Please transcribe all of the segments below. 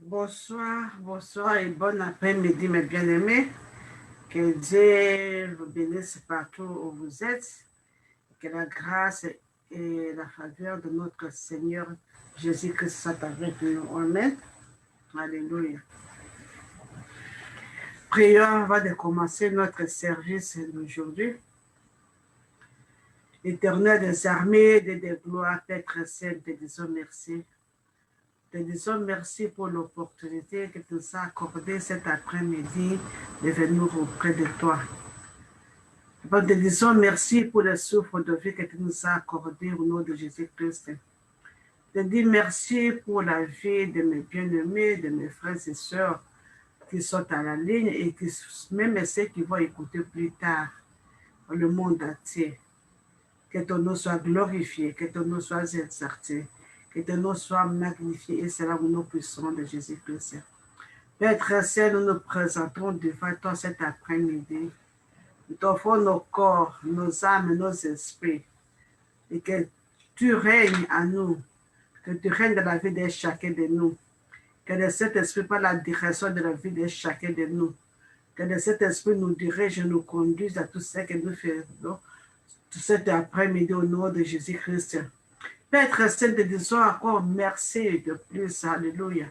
Bonsoir, bonsoir et bon après-midi, mes bien-aimés. Que Dieu vous bénisse partout où vous êtes. Que la grâce et la faveur de notre Seigneur Jésus-Christ soient avec nous. Amen. Alléluia. Prions avant de commencer notre service d'aujourd'hui. L'Éternel des armées, des gloires, Père très saint, te disons merci. Te disons merci pour l'opportunité que tu nous as accordée cet après-midi de venir auprès de toi. Nous te disons merci pour le souffle de vie que tu nous as accordé au nom de Jésus-Christ. Je te dis merci pour la vie de mes bien-aimés, de mes frères et sœurs qui sont à la ligne et qui, même ceux qui vont écouter plus tard dans le monde entier. Que ton nom soit glorifié, que ton nom soit exalté, que ton nom soit magnifié et c'est là où nous puissons de Jésus-Christ. Père très saint, nous nous présentons devant toi cet après-midi. Nous t'offrons nos corps, nos âmes, nos esprits et que tu règnes à nous, que tu règnes dans la vie de chacun de nous, que le Saint-Esprit prenne la direction de la vie de chacun de nous, que le Saint-Esprit nous dirige et nous conduise à tout ce que nous faisons tout cet après-midi au nom de Jésus-Christ. Père très saint, te disons encore merci de plus, alléluia,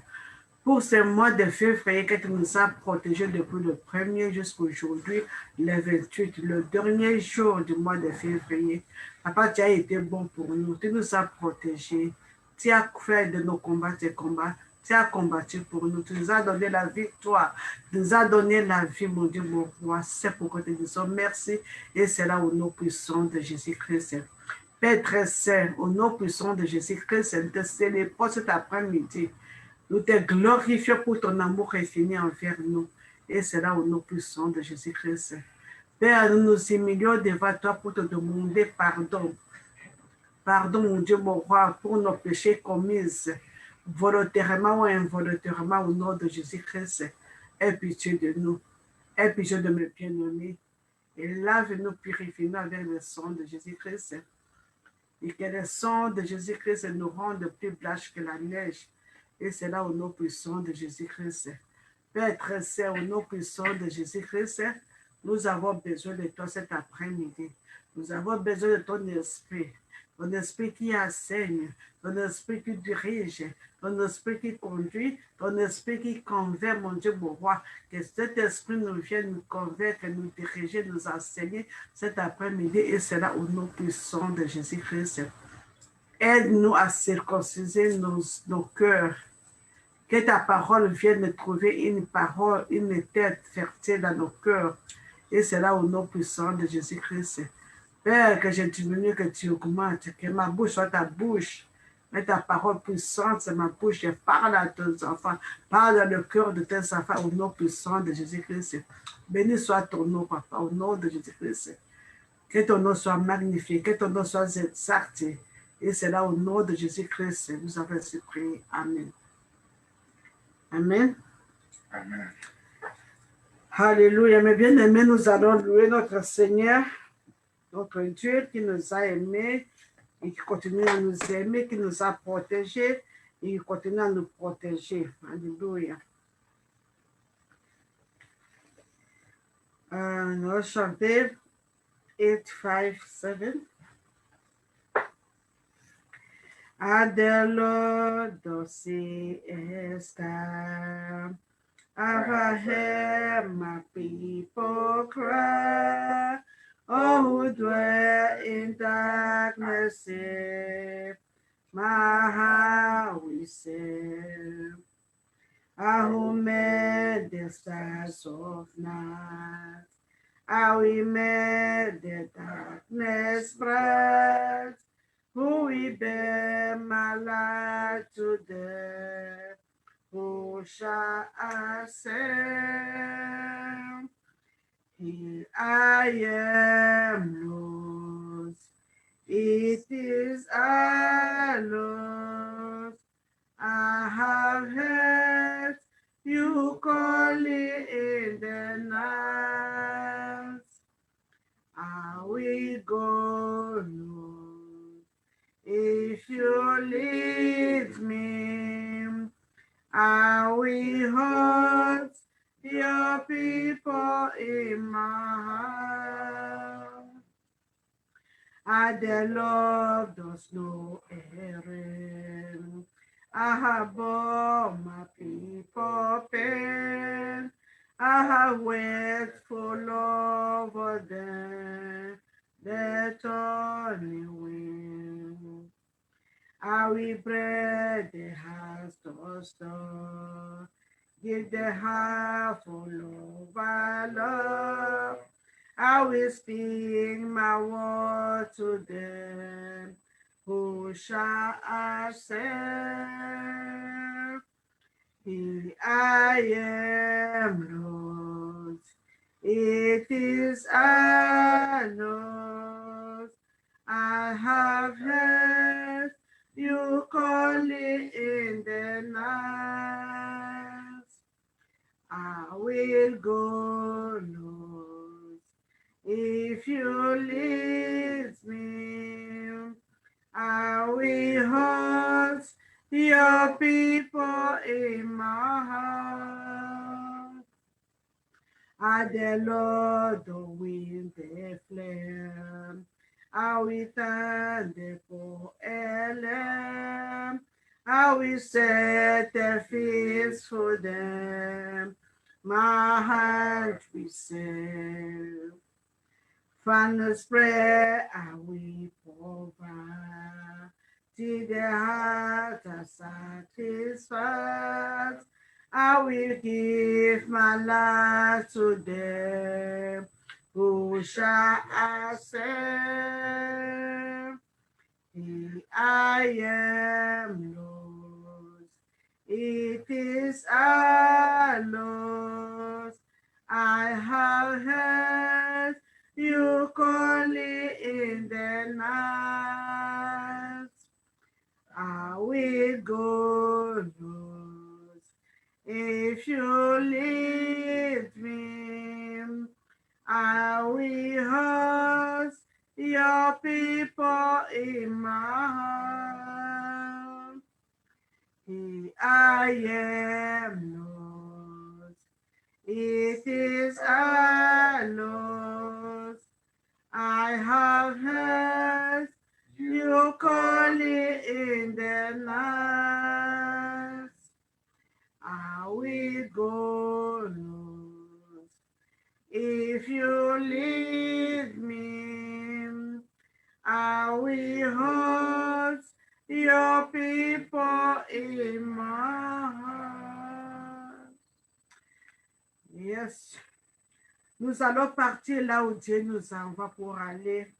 pour ce mois de février que tu nous as protégés depuis le 1er jusqu'à aujourd'hui, le 28, le dernier jour du mois de février. Papa, tu as été bon pour nous, tu nous as protégés, tu as fait de nos combats tes combats, tu as combattu pour nous, tu nous as donné la victoire, tu nous as donné la vie, mon Dieu, mon roi. C'est pourquoi te disons merci et c'est là au nom puissant de Jésus-Christ. Père très saint, au nom puissant de Jésus-Christ, nous te célébrons cet après-midi. Nous te glorifions pour ton amour infini envers nous. Et c'est là au nom puissant de Jésus-Christ. Père, nous nous humilions devant toi pour te demander pardon. Pardon, mon Dieu, mon roi, pour nos péchés commis, volontairement ou involontairement, au nom de Jésus-Christ. Aie pitié de nous. Aie pitié de mes bien-aimés. Et lave-nous, purifie-nous avec le sang de Jésus-Christ. Et que le sang de Jésus-Christ nous rende plus blanche que la neige. Et c'est là au nom puissant de Jésus-Christ. Père très saint, au nom puissant de Jésus-Christ, nous avons besoin de toi cet après-midi. Nous avons besoin de ton esprit qui enseigne, ton esprit qui dirige, ton esprit qui conduit, ton esprit qui convainc, mon Dieu, mon roi. Que cet esprit nous vienne nous convaincre, nous diriger, nous enseigner cet après-midi. Et c'est là au nom puissant de Jésus-Christ. Aide-nous à circonciser nos cœurs. Que ta parole vienne trouver une parole, une tête fertile dans nos cœurs. Et c'est là au nom puissant de Jésus-Christ. Père, que je diminue, que tu augmentes, que ma bouche soit ta bouche. Mais ta parole puissante, c'est ma bouche. Je parle à tes enfants. Parle dans le cœur de tes enfants au nom puissant de Jésus-Christ. Béni soit ton nom, papa, au nom de Jésus-Christ. Que ton nom soit magnifié, que ton nom soit exalté. Et c'est là au nom de Jésus-Christ, nous avons ainsi prié. Amen. Amen. Amen. Alléluia. Mes bien-aimés, nous allons louer notre Seigneur, notre Dieu qui nous a aimés et qui continue à nous aimer, qui nous a protégés et qui continue à nous protéger. Alléluia. Nous allons chanter 857. Adelo doce está. I've heard my people cry. Oh, who dwell in darkness, say, my heart will say. I who made the stars of night. I will make the darkness bright. Who will bear my light today? Who shall I send? Here I am, Lord. It is I, Lord. I have heard you calling in the night. I will go, Lord. If you lead me, I will in my heart. The Lord does no errand. I have borne my people pain. I have wait for love of them, the turning wind. I will bread the house to store. Give the heart full of our love. I will speak my word to them who shall accept. Here I am, Lord. It is I, Lord. I have heard you calling in the night. I will go, Lord. If you lead me, I will hold your people in my heart. The Lord the wind, the flame. I will turn the poor lamb. I will set their feet for them. My heart will serve. From the spread I will provide. Till the heart are satisfied. I will give my life to them who shall accept. Here I am, Lord. It is I, Lord. I have heard you calling in the night. I will go, Lord. If you lead me, I will hold your people in my heart. Here I am, Lord. It is I, Lord. I have heard you calling in the night. I will go, Lord. If you lead me, I will hold your people in my heart. Yes. Nous allons partir là où Dieu nous envoie pour aller.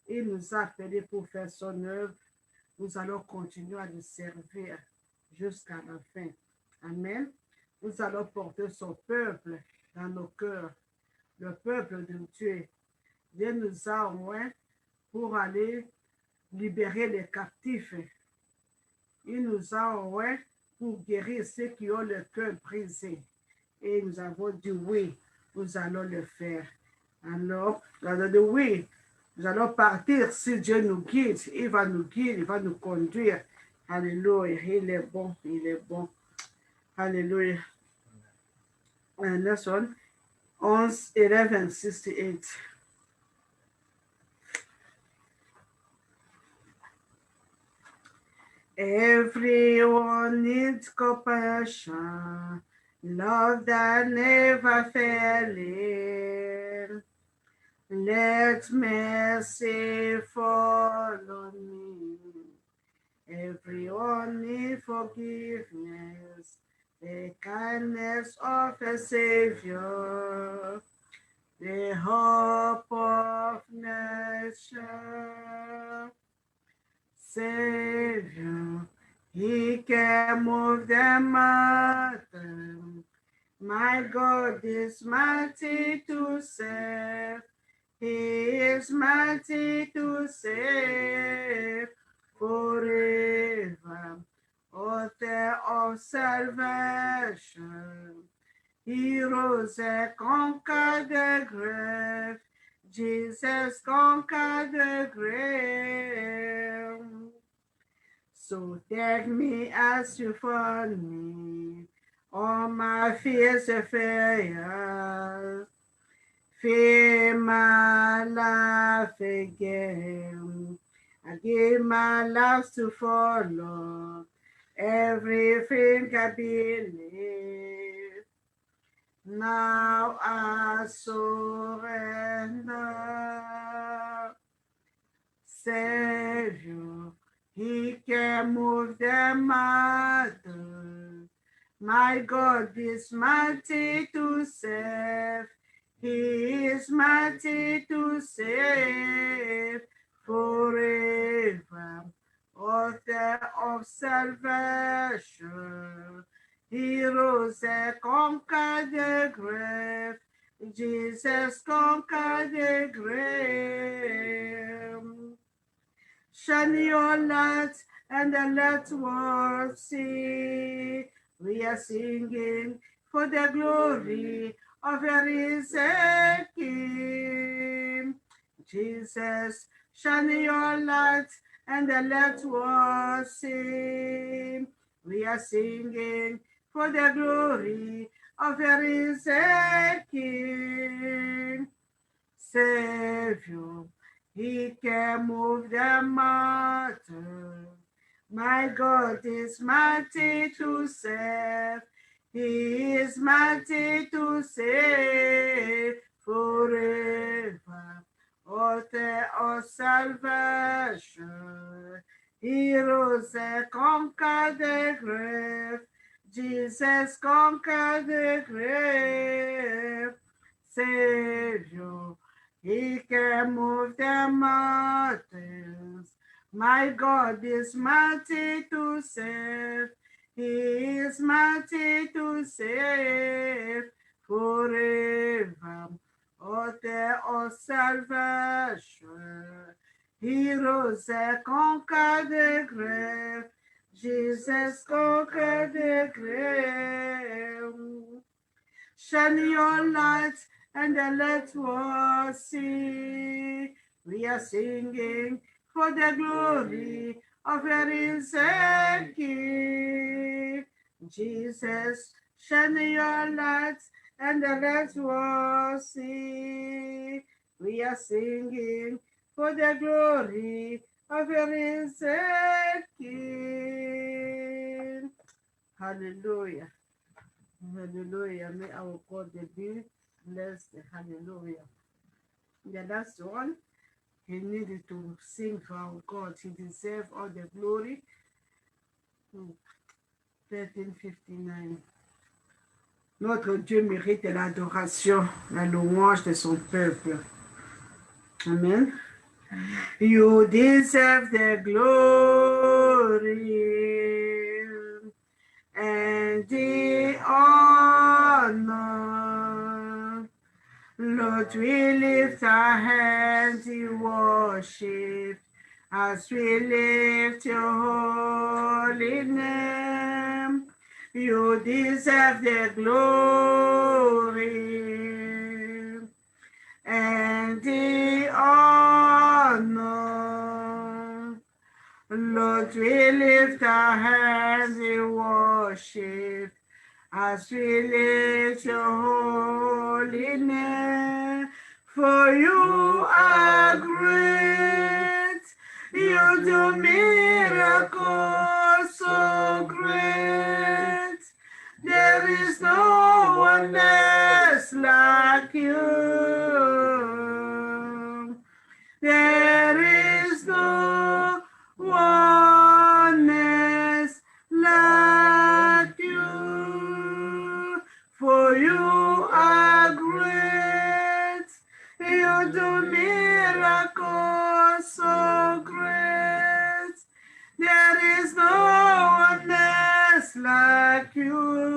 Il nous a appelés pour faire son œuvre. Nous allons continuer à le servir jusqu'à la fin. Amen. Nous allons porter son peuple dans nos cœurs, le peuple de Dieu. Dieu nous a envoyés pour aller libérer les captifs. Il nous a envoyés pour guérir ceux qui ont le cœur brisé. Et nous avons dit oui, nous allons le faire. Alors, nous avons dit oui, nous allons partir si Dieu nous guide. Il va nous guider, il va nous conduire. Alléluia, il est bon, il est bon. Alléluia. Next one, 11:11:68. Everyone needs compassion, love that never failing. Let mercy follow me. Everyone needs forgiveness, the kindness of a Savior, the hope of nature. Savior, he can move the mountain. My God is mighty to save. He is mighty to save forever. Author of salvation. He rose and conquered the grave. Jesus conquered the grave. So take me as you found me, all my fears and failures. Fill my life again. I give my life to follow. Everything I believe. Now I surrender. Savior, He can move the mountains. My God is mighty to save. He is mighty to save forever. Author of salvation. He rose and conquered the grave. Jesus conquered the grave. Shine your light and let the world see. We are singing for the glory of a risen King. Jesus, shine your light and let the world see. We are singing for the glory of a risen King. Savior, He can move the mountain. My God is mighty to save. He is mighty to save forever. Author of salvation. He rose and conquered the grave. Jesus conquered the grave. Savior, He can move the mountains. My God is mighty to save. He is mighty to save forever. Author of salvation. He rose and conquered the grave. Jesus conquered the grave. Shine your light and let us see. We are singing for the glory of a risen King. Jesus, shine your light and let us see. We are singing for the glory of a risen King. Hallelujah. Hallelujah. May our God be blessed. Hallelujah. Yeah, that's the one. He needed to sing for our God. He deserves all the glory. 1359. Notre Dieu mérite l'adoration, la louange de son peuple. Amen. You deserve the glory and the honor. Lord, we lift our hands in worship as we lift your holy name. You deserve the glory and the honor. Lord, we lift our hands in worship as we lift your holy name. For you are great, you do miracles so great. There is no one else like you. There is no one else like you. For you are great, you do miracles so great. There is no one else like you.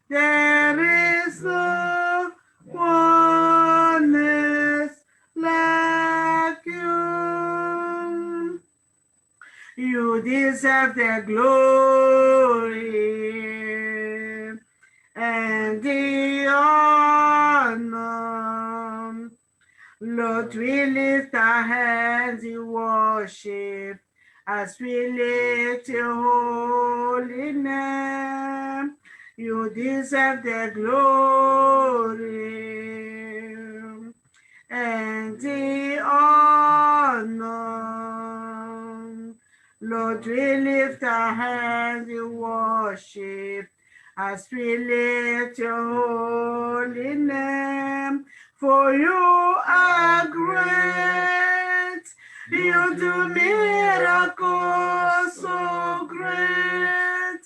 There is no one else like you. You deserve the glory and the honor. Lord, we lift our hands in worship as we lift your holy name. You deserve the glory and the honor. Lord, we lift our hands in worship as we lift your holy name. For you are great. You do miracles so great.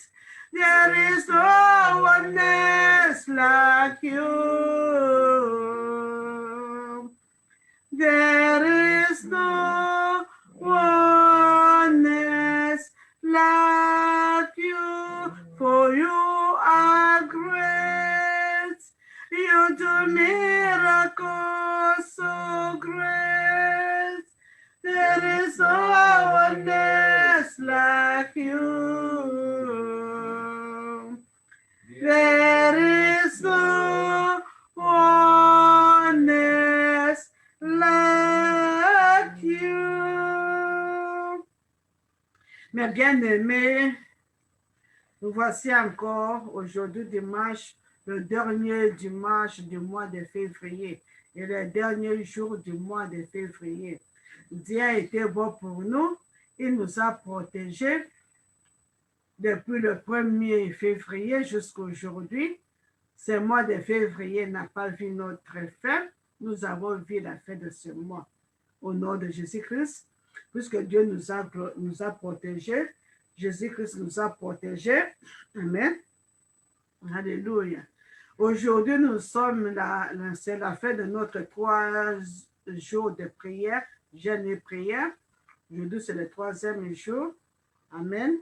There is no one else like you. There is no one else like you, for you are great. You do miracles so great. There is no one else like you. There is no one else like you. Mes bien-aimés, nous voici encore aujourd'hui dimanche, le dernier dimanche du mois de février et le dernier jour du mois de février. Dieu a été bon pour nous, il nous a protégés depuis le 1er février jusqu'à aujourd'hui. Ce mois de février n'a pas vu notre fin. Nous avons vu la fin de ce mois. Au nom de Jésus-Christ, puisque Dieu nous a protégés, Jésus-Christ nous a protégés. Amen. Alléluia. Aujourd'hui, c'est la fin de notre 3 jours de prière, jeûne et prière. Aujourd'hui, c'est le 3e jour. Amen.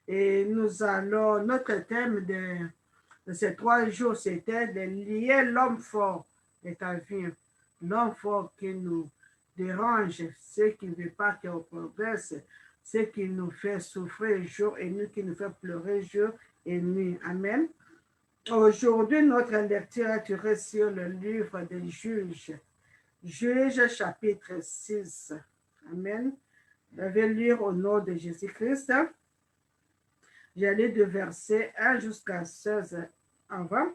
Et notre thème de ces 3 jours, c'était de lier l'homme fort de ta vie. L'homme fort qui nous dérange, ce qui ne veut pas qu'on progresse, ce qui nous fait souffrir jour et nuit, qui nous fait pleurer jour et nuit. Amen. Aujourd'hui, notre lecture est tirée sur le livre des Juges. Juges chapitre 6. Amen. Je vais lire au nom de Jésus-Christ. J'allais de verset 1 jusqu'à 16 avant.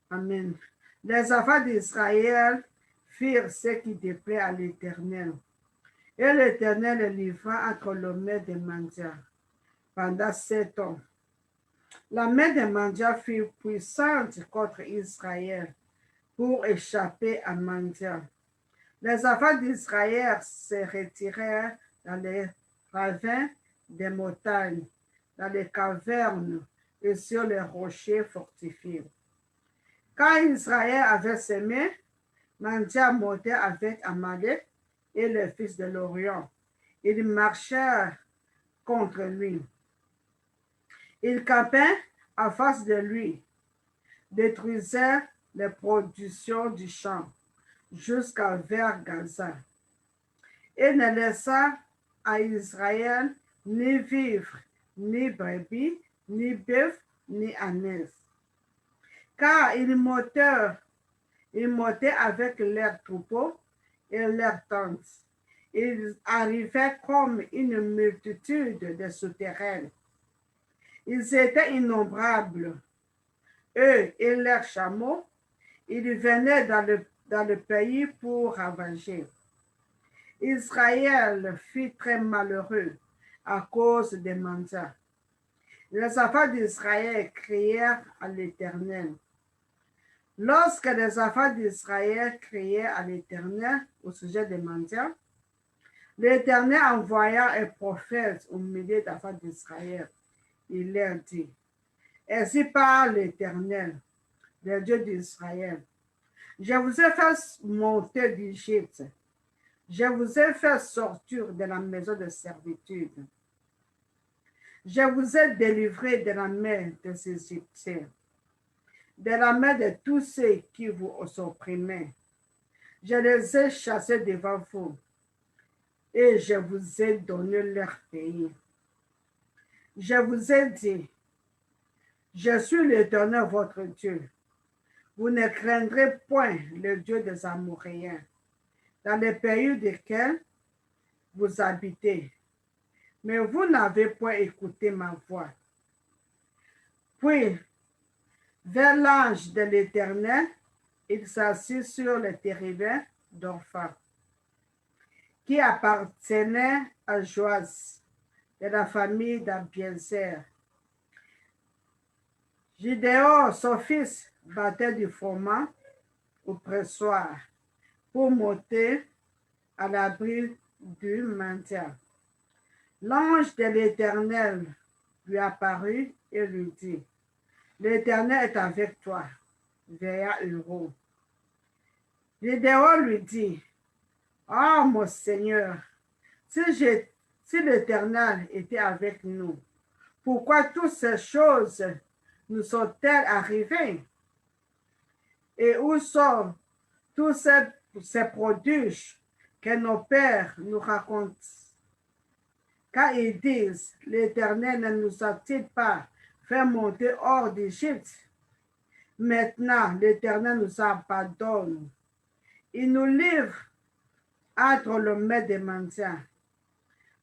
Amen. Les enfants d'Israël firent ce qui déplaît à l'Éternel. Et l'Éternel les livra entre les mains des mendiants pendant 7 ans. La main des mendiants fut puissante contre Israël pour échapper à mendiants. Les enfants d'Israël se retirèrent dans les ravins des montagnes, dans les cavernes et sur les rochers fortifiés. Quand Israël avait semé, mendiants montaient avec Amalek et les fils de l'Orient. Ils marchèrent contre lui. Ils campaient en face de lui, détruisaient les productions du champ jusqu'à vers Gaza, et ne laissa à Israël ni vivre, ni brebis, ni bœuf, ni ânesse. Car ils montaient avec leurs troupeaux et leurs tentes. Ils arrivaient comme une multitude de souterrains. Ils étaient innombrables. Eux et leurs chameaux, ils venaient dans le pays pour ravager. Israël fut très malheureux à cause des mendiants. Les enfants d'Israël crièrent à l'Éternel. Lorsque les enfants d'Israël criaient à l'Éternel au sujet des mendiants, l'Éternel envoya un prophète au milieu des enfants d'Israël. Il leur dit, ainsi parle l'Éternel, le Dieu d'Israël. Je vous ai fait monter d'Égypte. Je vous ai fait sortir de la maison de servitude. Je vous ai délivré de la main des Égyptiens, de la main de tous ceux qui vous opprimaient. Je les ai chassés devant vous et je vous ai donné leur pays. Je vous ai dit, je suis l'Éternel votre Dieu. Vous ne craindrez point le Dieu des Amoréens, dans le pays duquel vous habitez. Mais vous n'avez point écouté ma voix. Puis vers l'ange de l'Éternel, il s'assit sur le térébin d'Orpha, qui appartenait à Joas, de la famille d'Abiézer. Gidéon, son fils, battait du froment au pressoir pour monter à l'abri du maintien. L'ange de l'Éternel lui apparut et lui dit, l'Éternel est avec toi, veilla héros. Gédéon lui dit, oh mon Seigneur, si l'Éternel était avec nous, pourquoi toutes ces choses nous sont-elles arrivées? Et où sont tous ces prodiges que nos pères nous racontent? Car ils disent, l'Éternel ne nous a-t-il pas fait monter hors d'Égypte? Maintenant, l'Éternel nous abandonne. Il nous livre entre le mains des mendiants.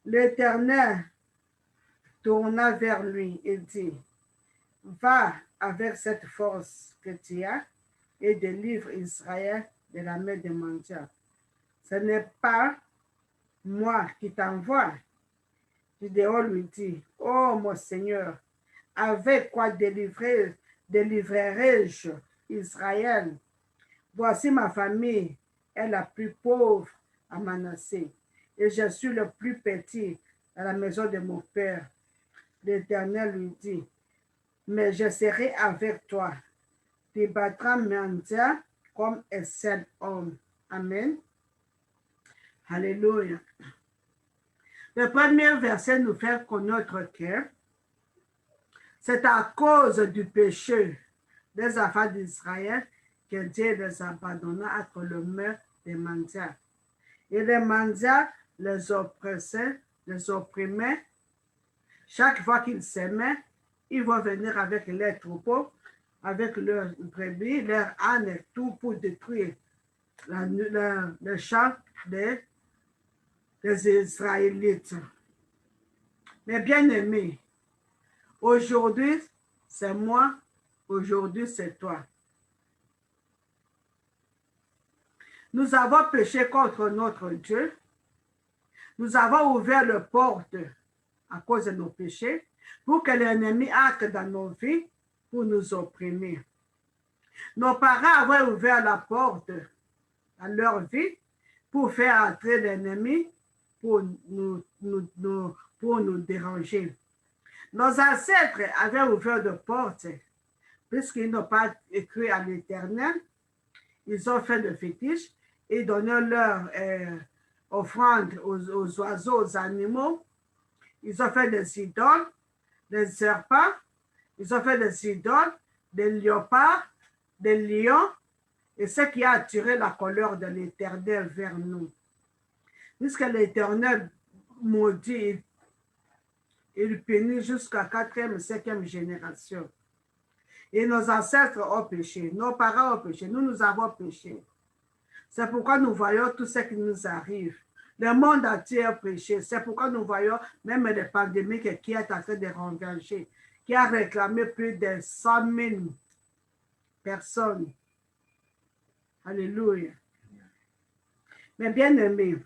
L'Éternel tourna vers lui et dit, va avec cette force que tu as et délivre Israël de la main des mendiants. Ce n'est pas moi qui t'envoie. Gédéon lui dit, oh mon Seigneur, avec quoi délivrerai-je Israël? Voici ma famille est la plus pauvre à Manassé, et je suis le plus petit à la maison de mon père. L'Éternel lui dit, mais je serai avec toi. Tu battras mendiant comme un seul homme. Amen. Alléluia. Le premier verset nous fait connaître que c'est à cause du péché des enfants d'Israël que Dieu les abandonna entre le mains des mendiants. Et les mendiants les oppressaient, les opprimaient. Chaque fois qu'ils s'aimaient, ils vont venir avec leurs troupeaux, avec leurs brebis, leurs ânes et tout pour détruire le champ des Israélites. Mais bien aimés, aujourd'hui, c'est moi, aujourd'hui, c'est toi. Nous avons péché contre notre Dieu. Nous avons ouvert la porte à cause de nos péchés pour que l'ennemi entre dans nos vies pour nous opprimer. Nos parents avaient ouvert la porte à leur vie pour faire entrer l'ennemi pour nous déranger. Nos ancêtres avaient ouvert de portes puisqu'ils n'ont pas écrit à l'Éternel. Ils ont fait de fétiches et donné leur offrande aux oiseaux, aux animaux. Ils ont fait des idoles, des serpents. Ils ont fait des idoles, des léopards, des lions. Et ce qui a attiré la colère de l'Éternel vers nous. Puisque l'Éternel maudit, il punit jusqu'à 4e et 5e génération. Et nos ancêtres ont péché, nos parents ont péché, nous avons péché. C'est pourquoi nous voyons tout ce qui nous arrive. Le monde entier a péché. C'est pourquoi nous voyons même les pandémies qui est en train de renverser, qui a réclamé plus de 100 000 personnes. Alléluia. Mais bien aimés,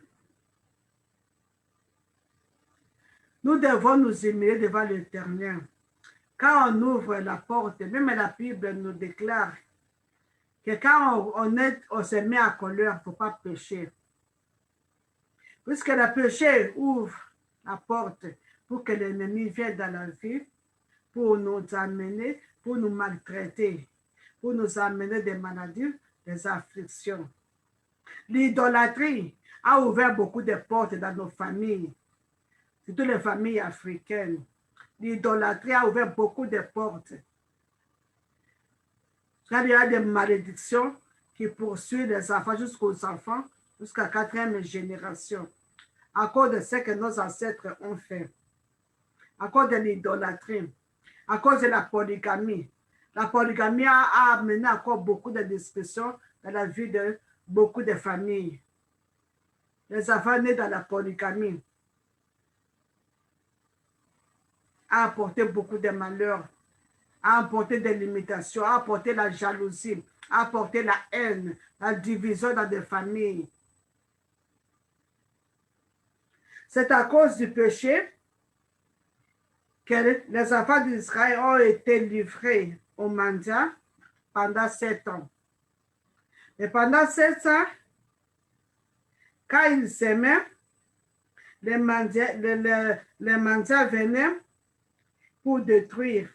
nous devons nous humilier devant l'Éternel. Quand on ouvre la porte, même la Bible nous déclare que quand on se met en colère, il ne faut pas pécher. Puisque le péché ouvre la porte pour que l'ennemi vienne dans la vie, pour nous amener, pour nous maltraiter, pour nous amener des maladies, des afflictions. L'idolâtrie a ouvert beaucoup de portes dans nos familles, surtout les familles africaines. L'idolâtrie a ouvert beaucoup de portes. Il y a des malédictions qui poursuivent les enfants jusqu'aux enfants, jusqu'à 4e génération, à cause de ce que nos ancêtres ont fait, à cause de l'idolâtrie, à cause de la polygamie. La polygamie a amené encore beaucoup de discussions dans la vie de beaucoup de familles. Les enfants nés dans la polygamie a apporté beaucoup de malheurs a apporté des limitations, a apporté la jalousie, a apporté la haine, la division dans des familles. C'est à cause du péché que les enfants d'Israël ont été livrés au mendiant pendant 7 ans. Et pendant 7 ans, quand ils s'aimaient, les mendiants venaient pour détruire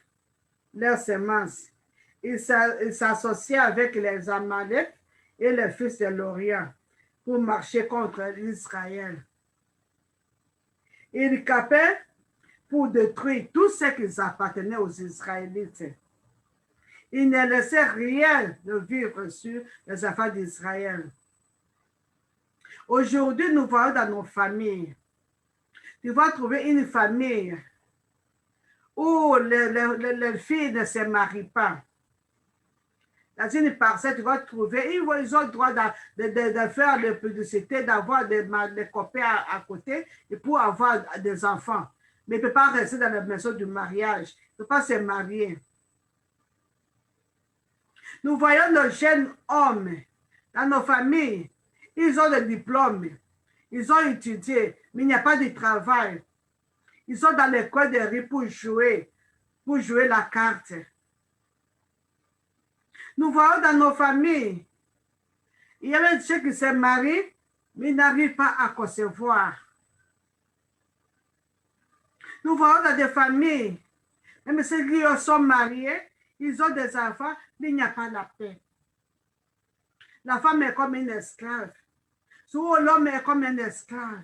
leurs semences. Ils s'associaient avec les Amalek et les fils de l'Orient pour marcher contre Israël. Ils capaient pour détruire tout ce qui appartenait aux Israélites. Ils ne laissaient rien de vivre sur les affaires d'Israël. Aujourd'hui, nous voyons dans nos familles, tu vas trouver une famille où les filles ne se marient pas. Dans une parcelle, tu vas trouver, ils ont le droit de faire de publicité, d'avoir des copains à côté et pour avoir des enfants. Mais ils ne peuvent pas rester dans la maison du mariage. Ils ne peuvent pas se marier. Nous voyons nos jeunes hommes dans nos familles. Ils ont des diplômes. Ils ont étudié, mais il n'y a pas de travail. Ils sont dans les coins de rue pour jouer la carte. Nous voyons dans nos familles, il y a des gens qui se marient, mais ils n'arrivent pas à concevoir. Nous voyons dans des familles, même ceux qui sont mariés, ils ont des enfants, mais il n'y a pas la paix. La femme est comme une esclave. Souvent, l'homme est comme un esclave.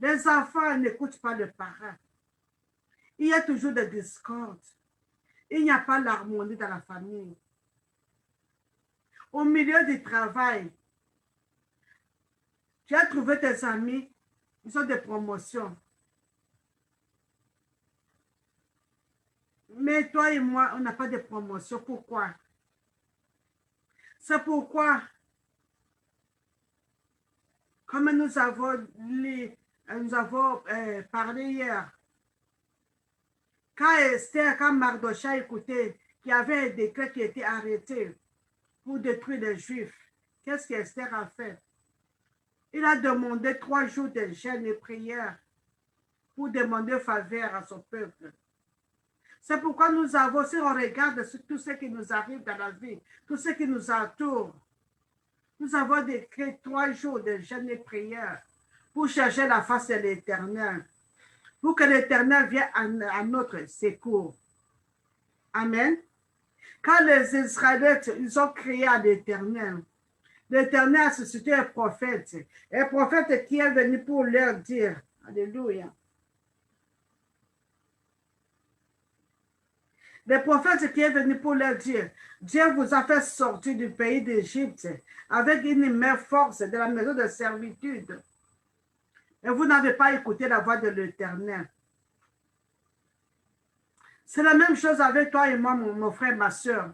Les enfants n'écoutent pas les parents. Il y a toujours des discordes. Il n'y a pas l'harmonie dans la famille. Au milieu du travail, tu as trouvé tes amis, ils ont des promotions. Mais toi et moi, on n'a pas de promotion. Pourquoi? C'est pourquoi, comme nous avons parlé hier, quand Mardochée a écouté qu'il y avait un décret qui était arrêté pour détruire les Juifs, qu'est-ce qu'Esther a fait? Il a demandé 3 jours de jeûne et prière pour demander faveur à son peuple. C'est pourquoi nous avons, si on regarde tout ce qui nous arrive dans la vie, tout ce qui nous entoure, nous avons décrété 3 jours de jeûne et prière pour chercher la face de l'Éternel, pour que l'Éternel vienne à notre secours. Amen. Quand les Israélites, ils ont crié à l'Éternel, l'Éternel a suscité un prophète qui est venu pour leur dire, alléluia. Le prophète qui est venu pour leur dire, Dieu vous a fait sortir du pays d'Égypte avec une main force de la maison de servitude. Et vous n'avez pas écouté la voix de l'Éternel. C'est la même chose avec toi et moi, mon frère, ma soeur.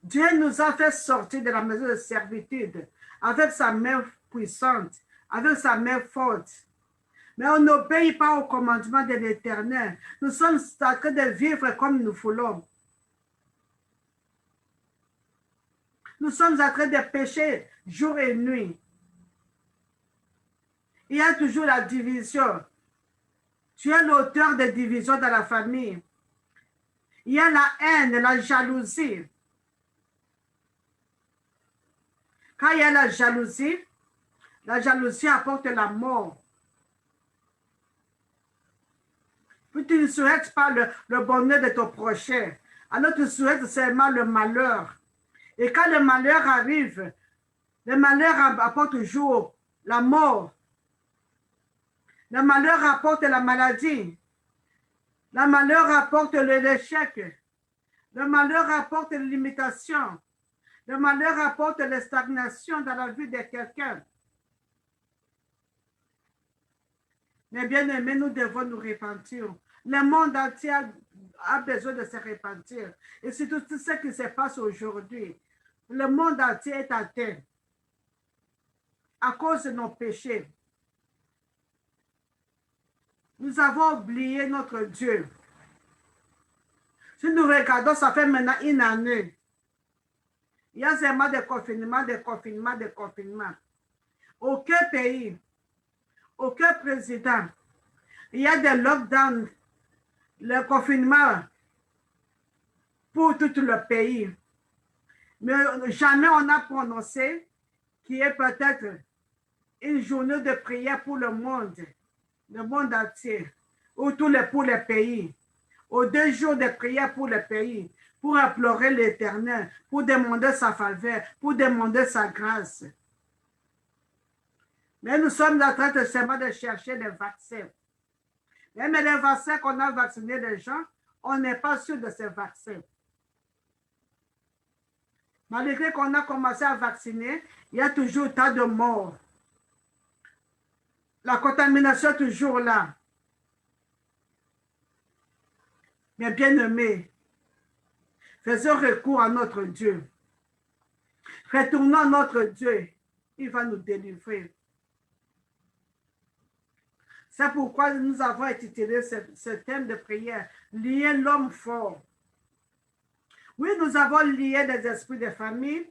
Dieu nous a fait sortir de la maison de servitude avec sa main puissante, avec sa main forte. Mais on n'obéit pas au commandement de l'Éternel. Nous sommes en train de vivre comme nous voulons. Nous sommes en train de pécher jour et nuit. Il y a toujours la division. Tu es l'auteur de division dans la famille. Il y a la haine, la jalousie. Quand il y a la jalousie apporte la mort. Puis tu ne souhaites pas le bonheur de ton prochain. Alors tu souhaites seulement le malheur. Et quand le malheur arrive, le malheur apporte toujours la mort. Le malheur apporte la maladie. Le malheur apporte l'échec. Le malheur apporte les limitations. Le malheur apporte la stagnation dans la vie de quelqu'un. Mais bien aimés, nous devons nous repentir. Le monde entier a besoin de se repentir. Et c'est tout ce qui se passe aujourd'hui. Le monde entier est atteint à cause de nos péchés. Nous avons oublié notre Dieu. Si nous regardons, ça fait maintenant une année. Il y a seulement des confinements, des confinements, des confinements. Aucun pays, aucun président. Il y a des lockdowns, le confinement pour tout le pays. Mais jamais on a prononcé qu'il y ait peut-être une journée de prière pour le monde entier, ou pour les pays, ou 2 jours de prière pour les pays, pour implorer l'Éternel, pour demander sa faveur, pour demander sa grâce. Mais nous sommes en train de seulement de chercher des vaccins. Même les vaccins qu'on a vacciné les gens, on n'est pas sûr de ces vaccins. Malgré qu'on a commencé à vacciner, il y a toujours tant de morts. La contamination est toujours là. Mais bien aimés, faisons recours à notre Dieu. Retournons à notre Dieu. Il va nous délivrer. C'est pourquoi nous avons intitulé ce thème de prière, lier l'homme fort. Oui, nous avons lié des esprits de famille,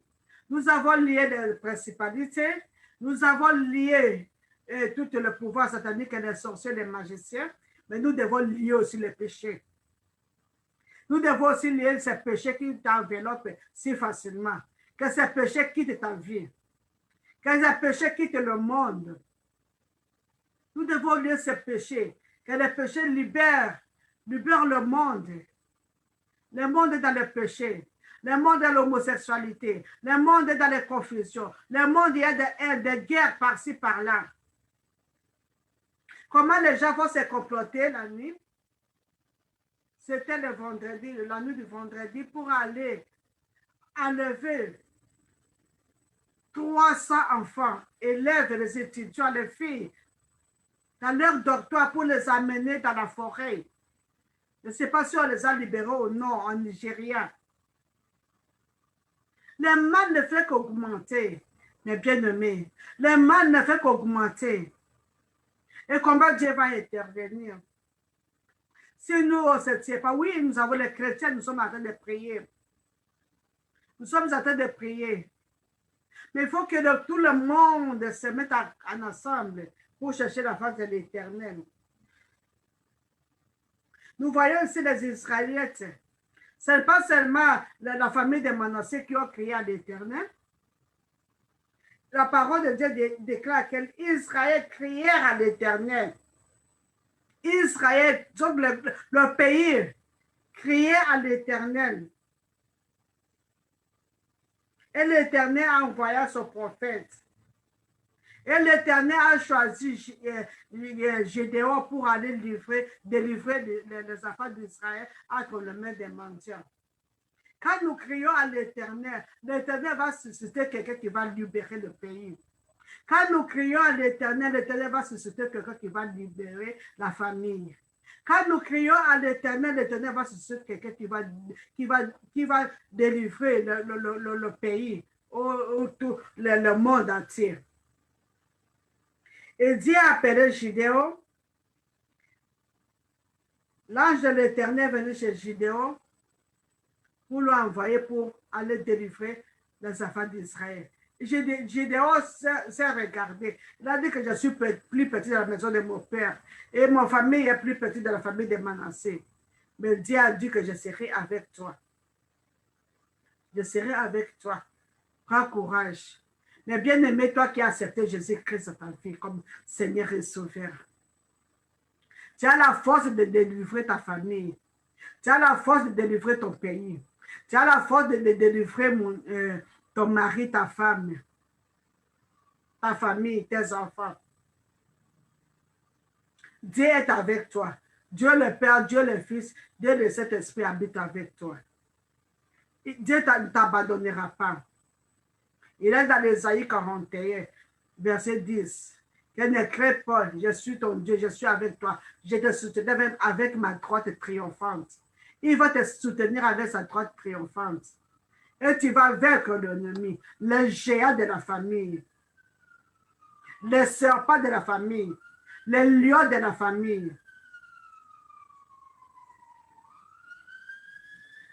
nous avons lié des principalités, nous avons lié tout le pouvoir satanique et les sorciers, les magiciens, mais nous devons lier aussi les péchés. Nous devons aussi lier ces péchés qui t'enveloppent si facilement, que ces péchés quittent ta vie, que ces péchés quittent le monde. Nous devons lier ces péchés, que les péchés libèrent le monde. Le monde est dans le péché. Le monde est dans l'homosexualité. Le monde est dans les confusions. Le monde il y a des guerres par-ci, par-là. Comment les gens vont se comploter la nuit? C'était le vendredi, la nuit du vendredi, pour aller enlever 300 enfants, élèves, les étudiants, les filles, dans leur dortoir pour les amener dans la forêt. Je ne sais pas si on les a libérés ou non en Nigeria. Le mal ne fait qu'augmenter, mes bien-aimés. Le mal ne fait qu'augmenter. Et comment Dieu va intervenir? Si nous, on ne se tient pas, oui, nous avons les chrétiens, nous sommes en train de prier. Nous sommes en train de prier. Mais il faut que tout le monde se mette en ensemble pour chercher la face de l'Éternel. Nous voyons ici les Israélites. Ce n'est pas seulement la famille de Manassé qui ont crié à l'Éternel. La parole de Dieu déclare qu'Israël criait à l'Éternel. Israël, donc le pays, criait à l'Éternel. Et l'Éternel a envoyé son prophète. Et l'Éternel a choisi Gédéon pour aller délivrer les affaires d'Israël entre les mains des mendiants. Quand nous crions à l'Éternel, l'Éternel va susciter quelqu'un qui va libérer le pays. Quand nous crions à l'Éternel, l'Éternel va susciter quelqu'un qui va libérer la famille. Quand nous crions à l'Éternel, l'Éternel va susciter quelqu'un qui va délivrer le pays, tout le monde entier. Et Dieu a appelé Gédéon. L'ange de l'Éternel est venu chez Gédéon pour l'envoyer pour aller délivrer les affaires d'Israël. Gédéon s'est regardé. Il a dit que je suis plus petit de la maison de mon père et ma famille est plus petite de la famille de Manassé. Mais Dieu a dit que je serai avec toi. Je serai avec toi. Prends courage. Mais bien aimé, toi qui as accepté Jésus-Christ dans ta vie comme Seigneur et Sauveur. Tu as la force de délivrer ta famille. Tu as la force de délivrer ton pays. Tu as la force de délivrer ton mari, ta femme, ta famille, tes enfants. Dieu est avec toi. Dieu le Père, Dieu le Fils, Dieu le Saint-Esprit habite avec toi. Dieu ne t'abandonnera pas. Il est dans l'Ésaïe 41, verset 10. Que ne crains pas, je suis ton Dieu, je suis avec toi. Je te soutiendrai même avec ma droite triomphante. Il va te soutenir avec sa droite triomphante. Et tu vas vaincre l'ennemi, les géants de la famille, les serpents de la famille, les lions de la famille.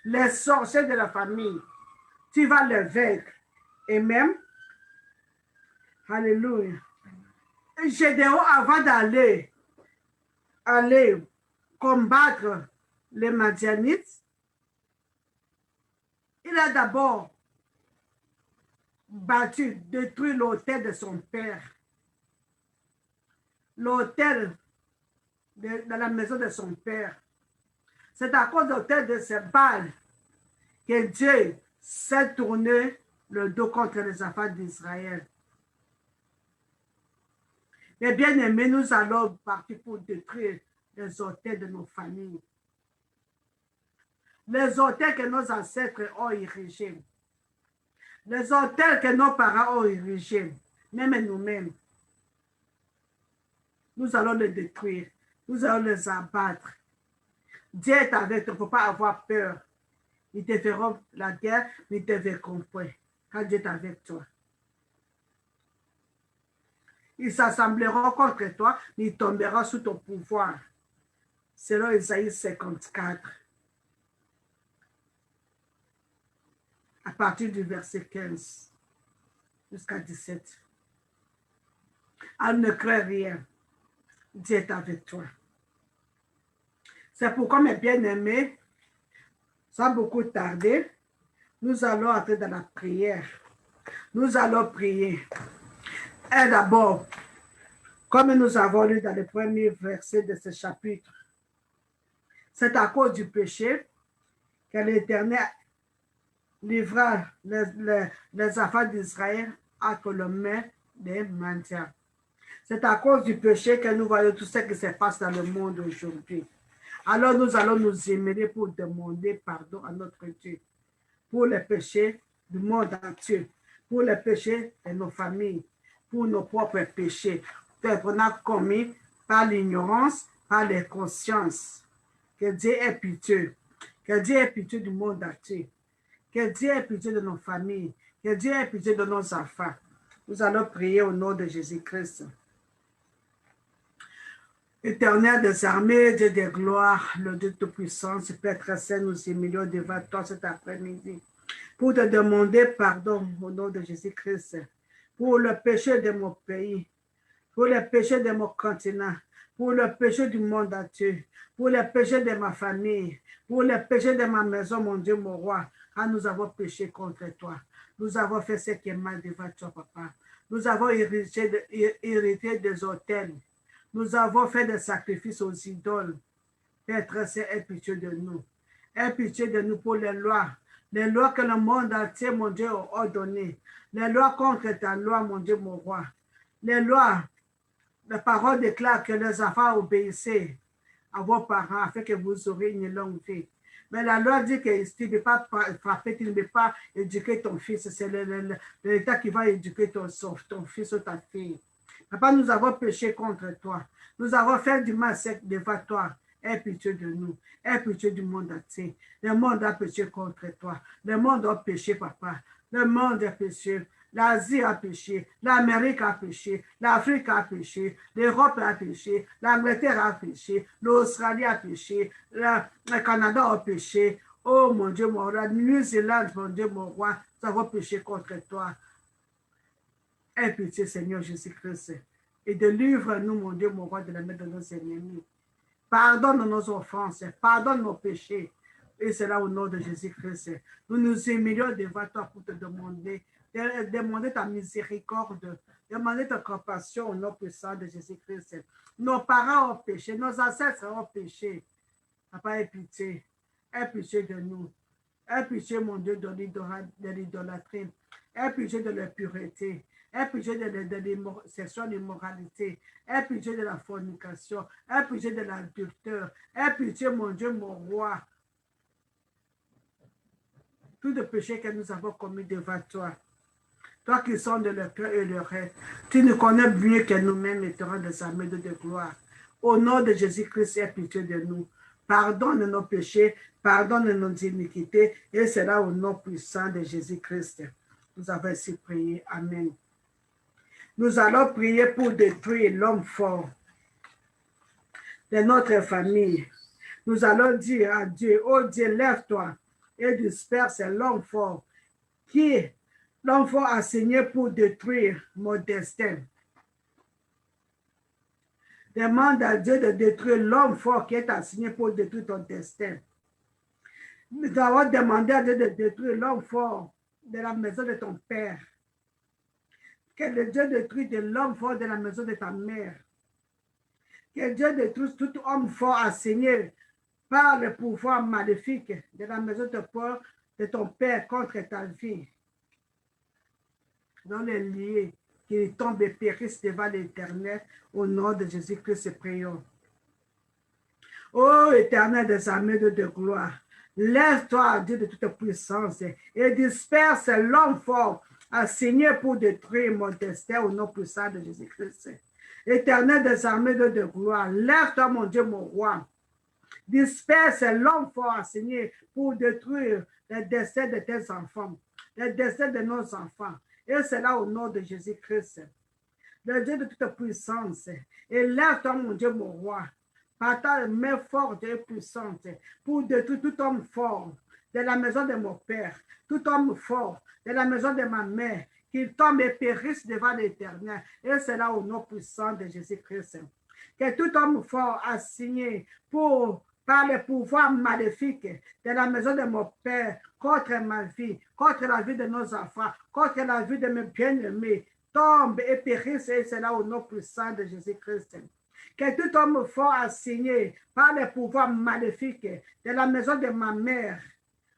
les sorciers de la famille, tu vas les vaincre. Et même, alléluia, Gédéon, avant d'aller combattre les Madianites, il a d'abord détruit l'autel de son père. L'autel de la maison de son père. C'est à cause de l'autel de ces balles que Dieu s'est tourné le dos contre les enfants d'Israël. Mais bien aimés, nous allons partir pour détruire les autels de nos familles. Les autels que nos ancêtres ont érigés. Les autels que nos parents ont érigés. Même nous-mêmes. Nous allons les détruire. Nous allons les abattre. Dieu est avec toi. Il ne faut pas avoir peur. Ils te feront la guerre, mais ils te verront point. Quand Dieu est avec toi. Ils s'assembleront contre toi, mais ils tomberont sous ton pouvoir. Selon Isaïe 54. À partir du verset 15 jusqu'à 17. Elle ne craint rien. Dieu est avec toi. C'est pourquoi, mes bien-aimés, sans beaucoup tarder, nous allons entrer dans la prière. Nous allons prier. Et d'abord, comme nous avons lu dans le premier verset de ce chapitre, c'est à cause du péché que l'Éternel livra les affaires d'Israël entre les mains des mendiants. C'est à cause du péché que nous voyons tout ce qui se passe dans le monde aujourd'hui. Alors nous allons nous émener pour demander pardon à notre Dieu pour les péchés du monde entier, pour les péchés de nos familles, pour nos propres péchés qu'on a commis par l'ignorance, par les consciences. Que Dieu ait pitié. Que Dieu ait pitié du monde entier. Que Dieu ait pitié de nos familles. Que Dieu ait pitié de nos enfants. Nous allons prier au nom de Jésus-Christ. Éternel des armées, Dieu de gloire, le Dieu de puissance, Père très saint, nous humilions devant toi cet après-midi pour te demander pardon au nom de Jésus-Christ pour le péché de mon pays, pour le péché de mon continent, pour le péché du monde entier, pour le péché de ma famille, pour le péché de ma maison, mon Dieu, mon roi, quand nous avons péché contre toi. Nous avons fait ce qui est mal devant toi, papa. Nous avons hérité des autels. Nous avons fait des sacrifices aux idoles. Père très saint, aie pitié de nous. Aie pitié de nous pour les lois que le monde entier, mon Dieu, a données. Les lois contre ta loi, mon Dieu, mon roi. Les lois, la parole déclare que les enfants obéissaient à vos parents afin que vous aurez une longue vie. Mais la loi dit que tu ne peux pas frapper, tu ne peux pas éduquer ton fils. C'est l'État qui va éduquer ton fils ou ta fille. Papa, nous avons péché contre toi. Nous avons fait du mal devant toi. Aie pitié de nous. Aie pitié du monde entier. Le monde a péché contre toi. Le monde a péché, papa. Le monde a péché. L'Asie a péché. L'Amérique a péché. L'Afrique a péché. L'Europe a péché. L'Angleterre a péché. L'Australie a péché. Le Canada a péché. Oh mon Dieu, mon roi. New-Zélande, mon Dieu, mon roi. Nous avons péché contre toi. Aie pitié, Seigneur Jésus-Christ, et délivre-nous, mon Dieu, mon roi, de la main de nos ennemis. Pardonne nos offenses, pardonne nos péchés, et c'est là au nom de Jésus-Christ. Nous nous humilions devant toi pour te demander ta miséricorde, demander ta compassion au nom puissant de Jésus-Christ. Nos parents ont péché, nos ancêtres ont péché. Papa, aie pitié de nous. Aie pitié, mon Dieu, de l'idolâtrie. Aie pitié de la pureté. Aie pitié de sexuelle immoralité. Aie pitié de la fornication. Aie pitié de l'adultère. Aie pitié, mon Dieu, mon roi. Tout le péché que nous avons commis devant toi. Toi qui sondes le cœur et le rêve, tu nous connais mieux que nous-mêmes, étant des armées de gloire. Au nom de Jésus-Christ, aie pitié de nous. Pardonne nos péchés, pardonne nos iniquités, et c'est là au nom puissant de Jésus-Christ. Nous avons ainsi prié. Amen. Nous allons prier pour détruire l'homme fort de notre famille. Nous allons dire à Dieu, oh Dieu, lève-toi et disperse l'homme fort qui l'homme fort assigné pour détruire mon destin. Demande à Dieu de détruire l'homme fort qui est assigné pour détruire ton destin. Nous avons demandé à Dieu de détruire l'homme fort de la maison de ton père. Que le Dieu détruise l'homme fort de la maison de ta mère. Que Dieu détruise tout homme fort assigné par le pouvoir maléfique de la maison de ton père contre ta vie. Dans les liés, qu'ils tombent et périssent devant l'Éternel, au nom de Jésus-Christ, prions. Ô Éternel des armées de gloire, lève-toi, Dieu de toute puissance, et disperse l'homme fort assigné pour détruire mon destin au nom puissant de Jésus-Christ. Éternel des armées de gloire, lève-toi, mon Dieu, mon roi. Disperse l'homme fort assigné pour détruire le destin de tes enfants, le destin de nos enfants. Et c'est là au nom de Jésus-Christ, le Dieu de toute puissance. Et lève-toi, mon Dieu, mon roi, par ta main forte et puissante, pour détruire tout homme fort de la maison de mon père, tout homme fort de la maison de ma mère, qu'il tombe et périsse devant l'Éternel. Et c'est là au nom puissant de Jésus-Christ. Que tout homme fort assigné par le pouvoir maléfique de la maison de mon père, contre ma vie, contre la vie de nos enfants, contre la vie de mes bien-aimés, tombe et périsse, et c'est là au nom puissant de Jésus-Christ. Que tout homme fort assigné par le pouvoir maléfique de la maison de ma mère,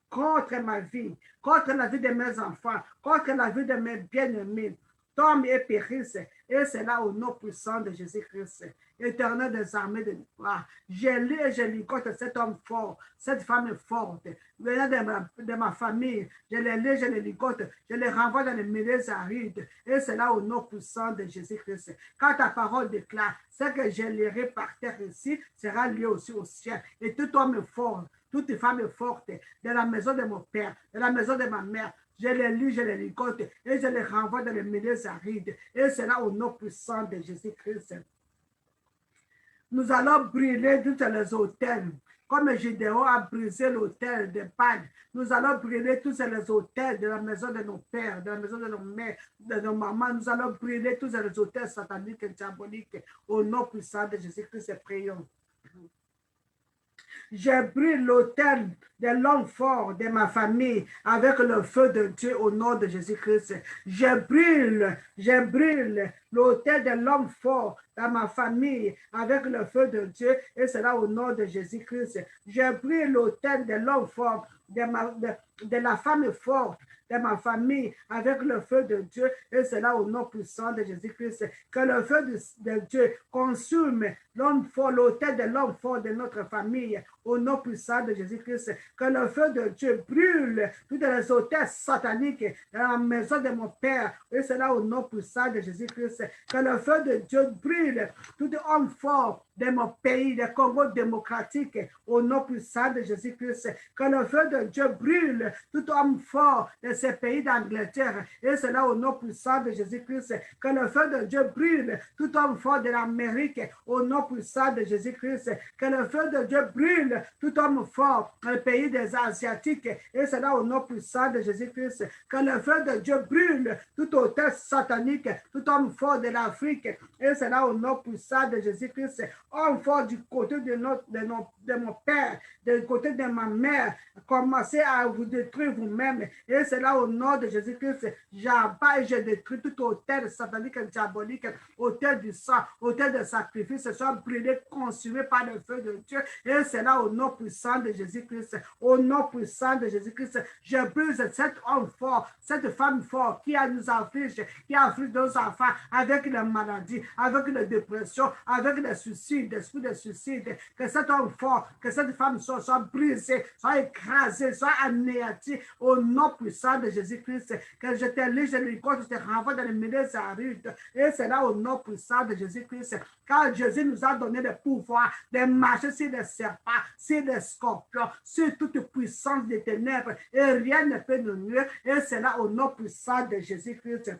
contre ma vie, contre la vie de mes enfants, contre la vie de mes bien-aimés, tombe et périsse, et c'est là au nom puissant de Jésus-Christ. Éternel des armées de gloire, je lis et je ligote cet homme fort, cette femme forte, venant de ma famille, je les lis, je les ligote, je les renvoie dans les milieux arides, et c'est là au nom puissant de Jésus-Christ. Quand ta parole déclare, ce que je lirai par terre ici, sera lié aussi au ciel, et tout homme fort, toute femme forte, de la maison de mon père, de la maison de ma mère, je les lis, je les ligote, et je les renvoie dans les milieux arides, et c'est là au nom puissant de Jésus-Christ. Nous allons brûler tous les autels, comme Gédéon a brisé l'autel de Baal. Nous allons brûler tous les autels de la maison de nos pères, de la maison de nos mères, de nos mamans. Nous allons brûler tous les autels sataniques et diaboliques. Au nom puissant de Jésus-Christ, prions. Je brûle l'autel de l'homme fort de ma famille avec le feu de Dieu au nom de Jésus-Christ. Je brûle l'autel de l'homme fort dans ma famille avec le feu de Dieu et cela au nom de Jésus-Christ. Je brûle l'autel de l'homme fort de la femme forte de ma famille avec le feu de Dieu et cela au nom puissant de Jésus-Christ. Que le feu de Dieu consume l'homme fort, l'autel de l'homme fort de notre famille au nom puissant de Jésus-Christ. Que le feu de Dieu brûle toutes les autels sataniques dans la maison de mon Père et cela au nom puissant de Jésus-Christ. Que le feu de Dieu brûle tout homme fort de mon pays, le Congo démocratique, au nom puissant de Jésus-Christ. Que le feu de Dieu brûle tout homme fort de ces pays d'Angleterre, et cela au nom puissant de Jésus-Christ. Que le feu de Dieu brûle tout homme fort de l'Amérique, au nom puissant de Jésus-Christ. Que le feu de Dieu brûle tout homme fort dans le pays des Asiatiques, et cela au nom puissant de Jésus-Christ. Que le feu de Dieu brûle tout autel satanique, tout homme fort de l'Afrique, et cela au nom puissant de Jésus-Christ. Homme fort du côté de mon père, du côté de ma mère, commencez à vous détruire vous-même. Et c'est là au nom de Jésus-Christ, j'abats et je détruis tout autel satanique et diabolique, autel du sang, autel de sacrifice, soit brûlé, consumé par le feu de Dieu. Et c'est là au nom puissant de Jésus-Christ, au nom puissant de Jésus-Christ, je brise cet homme fort, cette femme forte qui nous afflige, qui afflige nos enfants avec les maladies, avec les dépressions, avec les suicides, l'esprit de suicide, que cet homme fort, que cette femme soit brisée, soit écrasée, soit anéantie au nom puissant de Jésus-Christ, que je te lis, je les compte, je te renvoie dans les milieux arides, et c'est là au nom puissant de Jésus-Christ, car Jésus nous a donné le pouvoir de marcher sur les serpents, sur les scorpions, sur toute puissance des ténèbres, et rien ne peut nous nuire, et c'est là au nom puissant de Jésus-Christ.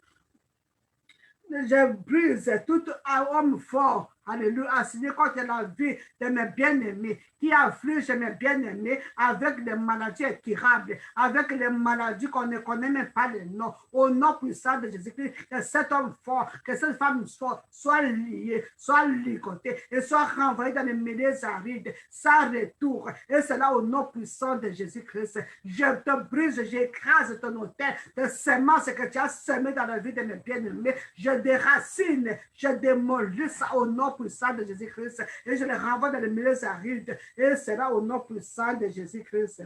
Je brise tout homme fort alléluia, assigné contre la vie de mes bien-aimés, qui afflige mes bien-aimés avec des maladies incurables, avec les maladies qu'on ne connaît même pas les noms. Au nom puissant de Jésus-Christ, que cet homme fort, que cette femme forte soit liée, soit ligotée et soit renvoyée dans les milieux arides, sans retour. Et c'est là au nom puissant de Jésus-Christ. Je te brise, j'écrase ton hôtel, tes semences que tu as semées dans la vie de mes bien-aimés. Je déracine, je démolis ça au nom puissant de Jésus-Christ et je les renvoie dans les milieux arides. Et c'est là au nom puissant de Jésus-Christ.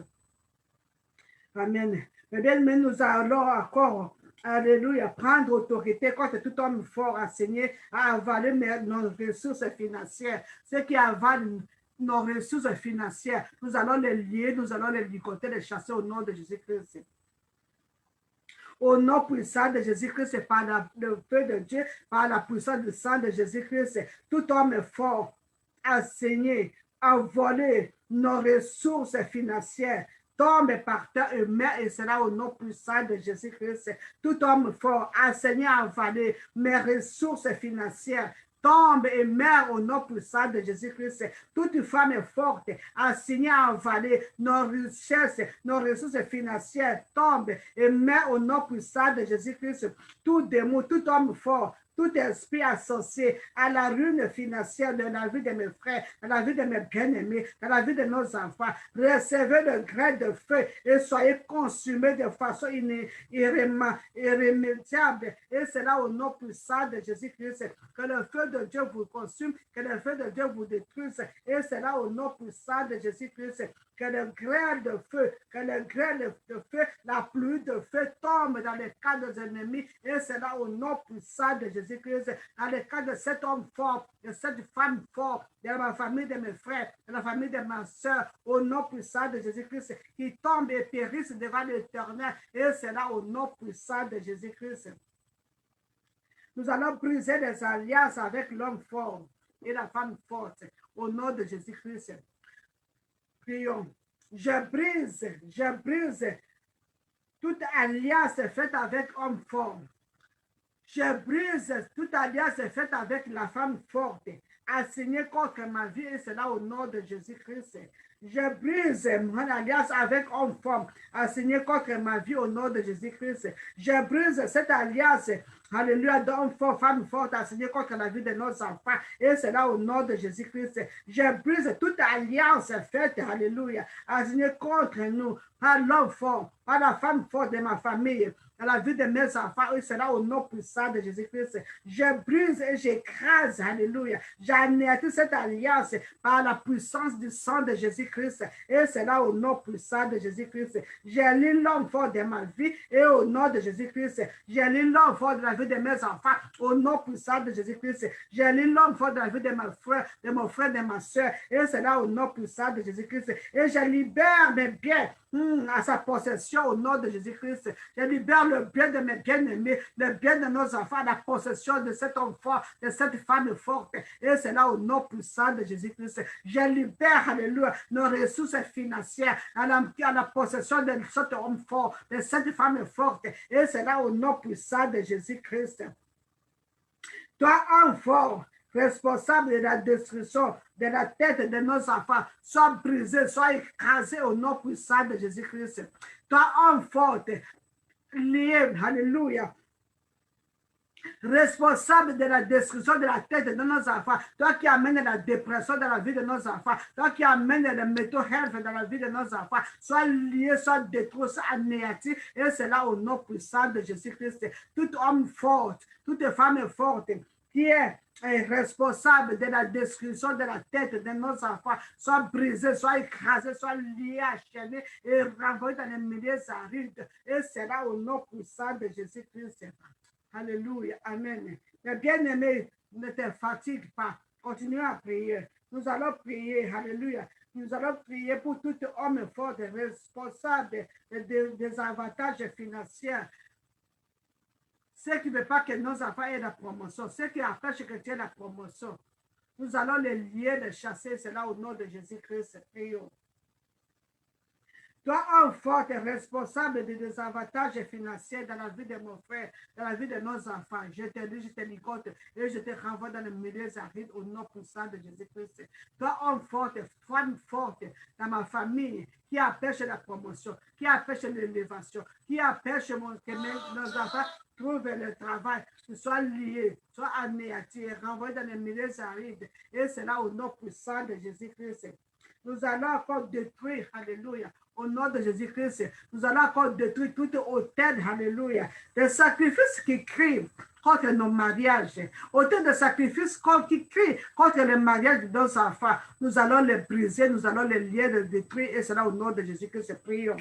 Amen. Mais bien, mais nous allons encore, alléluia, prendre autorité contre tout homme fort enseigné à avaler nos ressources financières. Ceux qui avalent nos ressources financières, nous allons les lier, nous allons les ligoter, les chasser au nom de Jésus-Christ. Au nom puissant de Jésus-Christ, par le feu de Dieu, par la puissance du sang de Jésus-Christ, tout homme fort enseigné à voler nos ressources financières tombe par terre et meurt, et cela au nom puissant de Jésus-Christ. Tout homme fort enseigné à avaler mes ressources financières tombe et meurt au nom puissant de Jésus-Christ. Toute femme forte, assignée à avaler nos richesses, nos ressources financières, tombe et meurt au nom puissant de Jésus-Christ. Tout démon, tout homme fort, tout esprit associé à la ruine financière de la vie de mes frères, de la vie de mes bien-aimés, de la vie de nos enfants, recevez le grès de feu et soyez consumés de façon irrémédiable. Et c'est là au nom puissant de Jésus-Christ que le feu de Dieu vous consume, que le feu de Dieu vous détruise. Et c'est là au nom puissant de Jésus-Christ que le grêle de feu, que le grêle de feu, la pluie de feu tombe dans les cas des ennemis. Et c'est là au nom puissant de Jésus-Christ, dans les cas de cet homme fort, de cette femme forte, de ma famille, de mes frères, de la famille de ma soeur, au nom puissant de Jésus-Christ, qui tombe et périssent devant l'Éternel. Et c'est là au nom puissant de Jésus-Christ. Nous allons briser les alliances avec l'homme fort et la femme forte, au nom de Jésus-Christ. Prions. Je brise toute alliance faite avec homme fort. Je brise toute alliance faite avec la femme forte, assignée contre ma vie, et cela au nom de Jésus-Christ. Je brise mon alliance avec homme fort, assignée contre ma vie au nom de Jésus-Christ. Je brise cette alliance, alléluia, d'homme fort, femme forte, assignée contre la vie de nos enfants, et cela au nom de Jésus-Christ. Je brise toute alliance faite, alléluia, assignée contre nous, par l'homme fort, par la femme forte de ma famille, dans la vie de mes enfants, et cela au nom puissant de Jésus-Christ. Je brise et j'écrase, alléluia. J'anéantis cette alliance par la puissance du sang de Jésus-Christ, et cela au nom puissant de Jésus-Christ. J'élis l'homme fort de ma vie, et au nom de Jésus-Christ. J'élis l'homme fort de la vie de mes enfants, au nom puissant de Jésus-Christ. J'élis l'homme fort de la vie de mon frère, de ma soeur, et cela au nom puissant de Jésus-Christ. Et je libère mes biens à sa possession au nom de Jésus-Christ. Je libère le bien de mes bien-aimés, le bien de nos enfants, la possession de cet homme fort, de cette femme forte. Et c'est là au nom puissant de Jésus-Christ. Je libère, alléluia, nos ressources financières à la possession de cet homme fort, de cette femme forte. Et c'est là au nom puissant de Jésus-Christ. Toi, homme fort, responsable de la destruction de la tête de nos enfants, soit brisé, soit écrasé au nom puissant de Jésus-Christ. Toi, homme fort, lié, alléluia, responsable de la destruction de la tête de nos enfants, toi qui amènes la dépression dans la vie de nos enfants, toi qui amènes le mental health dans la vie de nos enfants, soit lié, soit détruit, soit anéanti, et c'est là au nom puissant de Jésus-Christ. Tout homme fort, toute femme forte, qui est responsable de la destruction de la tête de nos enfants, soit brisé, soit écrasé, soit lié, enchaîné et renvoyé dans les milieux arides. Et c'est là au nom puissant de Jésus-Christ. Alléluia. Amen. Mais bien-aimés, ne te fatigue pas. Continue à prier. Nous allons prier. Alléluia. Nous allons prier pour tout homme fort, responsable des avantages financiers. Ceux qui ne veulent pas que nos enfants aient la promotion, ceux qui empêchent que tu aies la promotion, nous allons les lier, les chasser. C'est là au nom de Jésus-Christ. Prions. Toi, homme fort et responsable des désavantages financiers dans la vie de mon frère, dans la vie de nos enfants, je te dis, je te ligote et je te renvoie dans les milieux arides au nom puissant de Jésus-Christ. Toi, homme fort, femme forte dans ma famille, qui empêche la promotion, qui empêche l'élévation, qui empêche que nos enfants trouvent le travail, que soient liés, soient anéantis et renvoyés dans les milieux arides. Et c'est là au nom puissant de Jésus-Christ. Nous allons encore détruire, alléluia, au nom de Jésus-Christ. Nous allons encore détruire toute hôtel, alléluia, des sacrifices qui crient contre nos mariages, autant de sacrifices qui crient contre le mariage de nos enfants. Nous allons les briser, nous allons les lier, les détruire, et cela au nom de Jésus-Christ, prions.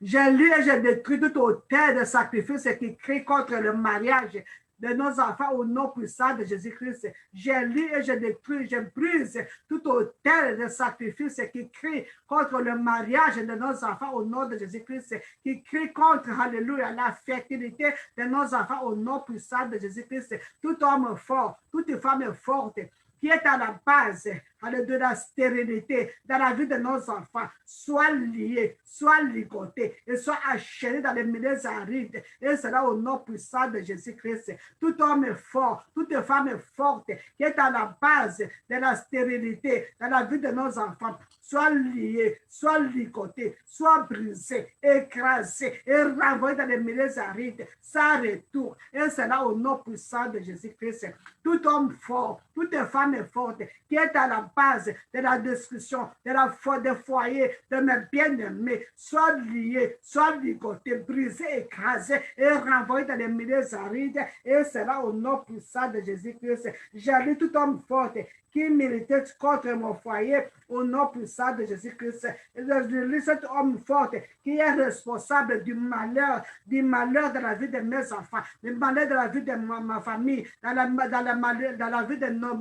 J'ai lu et j'ai détruit tout hôtel de sacrifice qui crie contre le mariage de nos enfants au nom puissant de Jésus-Christ. J'ai lu et je détruis, je brise tout autel de sacrifice qui crie contre le mariage de nos enfants au nom de Jésus-Christ, qui crie contre, alléluia, la fertilité de nos enfants au nom puissant de Jésus-Christ. Tout homme fort, toute femme forte, qui est à la base de la stérilité dans la vie de nos enfants, soit lié, soit ligoté et soit enchaîné dans les milieux arides. Et cela au nom puissant de Jésus-Christ. Tout homme fort, toute femme forte qui est à la base de la stérilité dans la vie de nos enfants, soit lié, soit ligoté, soit brisé, écrasé et renvoyé dans les milieux arides, sans retour. Et cela au nom puissant de Jésus-Christ. Tout homme fort, toute femme forte qui est à la base de la destruction, de la foi des foyers de mes bien-aimés, soit lié, soit ligoté, brisé, écrasé et renvoyé dans les milieux arides. Et cela au nom puissant de Jésus-Christ. J'ai tout homme fort qui militait contre mon foyer au nom puissant de Jésus-Christ. Je lis cet homme fort qui est responsable du malheur de la vie de mes enfants, du malheur de la vie de ma famille, dans la vie de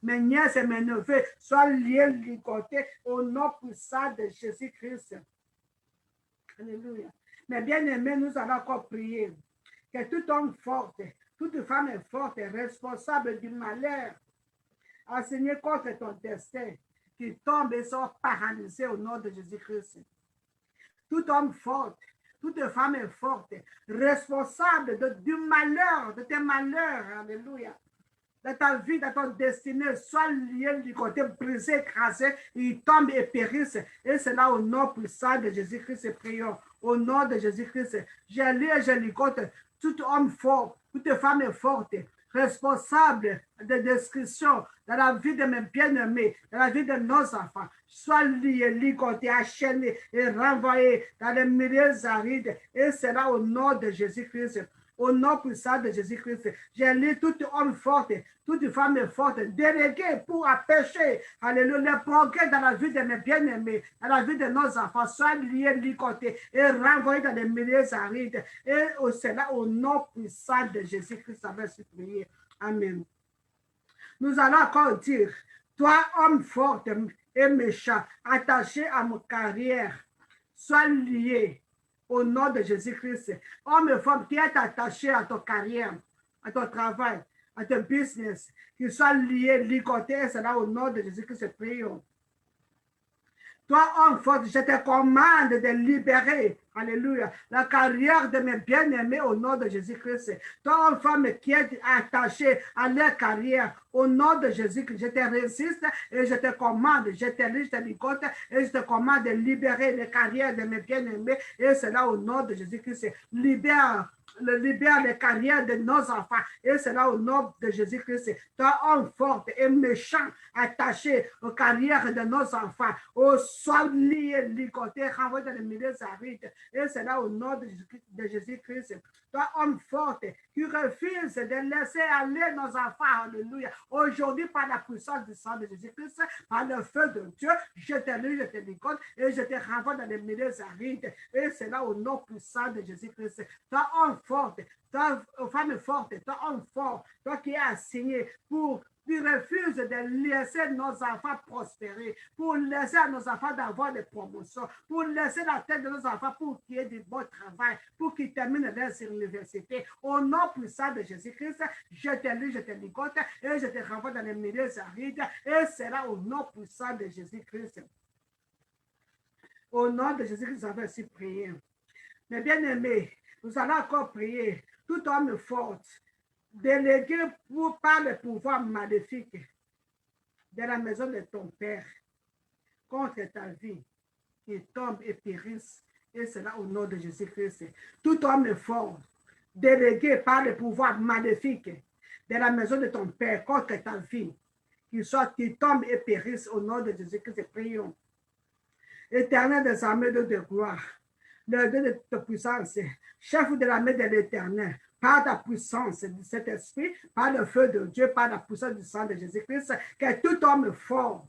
mes nièces et mes neveux, soit liés, ligotés au nom puissant de Jésus-Christ. Alléluia. Mais bien aimés, nous allons encore prier que tout homme fort, toute femme forte, responsable du malheur, enseigné contre ton destin, qui tombe et sont paralysés au nom de Jésus-Christ. Tout homme fort, toute femme forte, responsable du malheur, de tes malheurs, alléluia, de ta vie, de ton destinée, soit lié du côté brisé, écrasé, il tombe et périsse. Et c'est là au nom puissant de Jésus-Christ, prions. Au nom de Jésus-Christ, j'ai lu et j'ai ligote tout homme fort, toute femme forte, responsable de description dans la vie de mes bien-aimés, dans la vie de nos enfants, soit lié, ligoté, enchaîné et renvoyé dans les milieux arides. Et c'est là au nom de Jésus-Christ. Au nom puissant de Jésus-Christ, j'ai lu tout homme fort, toute femme forte, déléguée pour empêcher, alléluia, le progrès dans la vie de mes bien-aimés, dans la vie de nos enfants, soit liés, ligotés et renvoyés dans les milieux arides. Et c'est là au nom puissant de Jésus-Christ, ça va se prier. Amen. Nous allons encore dire, toi, homme fort et méchant, attaché à ma carrière, sois lié au nom de Jésus-Christ. Homme et femme qui est attaché à ton carrière, à ton travail, à ton business, qui soit lié, ligoté, c'est là au nom de Jésus-Christ, prions. Toi, homme fort, je te commande de libérer, alléluia, la carrière de mes bien-aimés au nom de Jésus-Christ. Toi, homme, femme qui est attaché à leur carrière, au nom de Jésus-Christ, je te résiste et je te commande, je te lis, je te ligote et je te commande de libérer les carrières de mes bien-aimés. Et c'est là au nom de Jésus-Christ. Libère les carrières de nos enfants. Et c'est là au nom de Jésus-Christ. Toi, homme fort et méchant, attaché aux carrières de nos enfants, aux soins liés, ligotés, renvoyés dans les milieux arides. Et c'est là au nom de Jésus-Christ. Toi, homme fort, qui refuse de laisser aller nos enfants, alléluia. Aujourd'hui, par la puissance du sang de Jésus-Christ, par le feu de Dieu, je te lis, je te ligote et je te renvoie dans les milieux arides. Et c'est là au nom puissant de Jésus-Christ. Toi, homme forte, toi, femme forte, toi, homme fort, toi qui es assigné pour qui refuse de laisser nos enfants prospérer, pour laisser à nos enfants d'avoir des promotions, pour laisser la tête de nos enfants pour qu'il y ait du bon travail, pour qu'ils terminent leur université. Au nom puissant de Jésus-Christ, je te lis, je te ligote et je te renvoie dans les milieux arides et c'est là au nom puissant de Jésus-Christ. Au nom de Jésus, nous avons ainsi prié. Mais bien aimés, nous allons encore prier. Tout homme fort, délégué par le pouvoir maléfique de la maison de ton Père contre ta vie, qui tombe et périsse. Et cela au nom de Jésus-Christ. Tout homme fort, délégué par le pouvoir maléfique de la maison de ton Père contre ta vie, qui tombe et périsse au nom de Jésus-Christ. Prions. Éternel des armées de gloire, le Dieu de ta puissance, chef de l'armée de l'Éternel, par la puissance de cet esprit, par le feu de Dieu, par la puissance du sang de Jésus-Christ, que tout homme fort,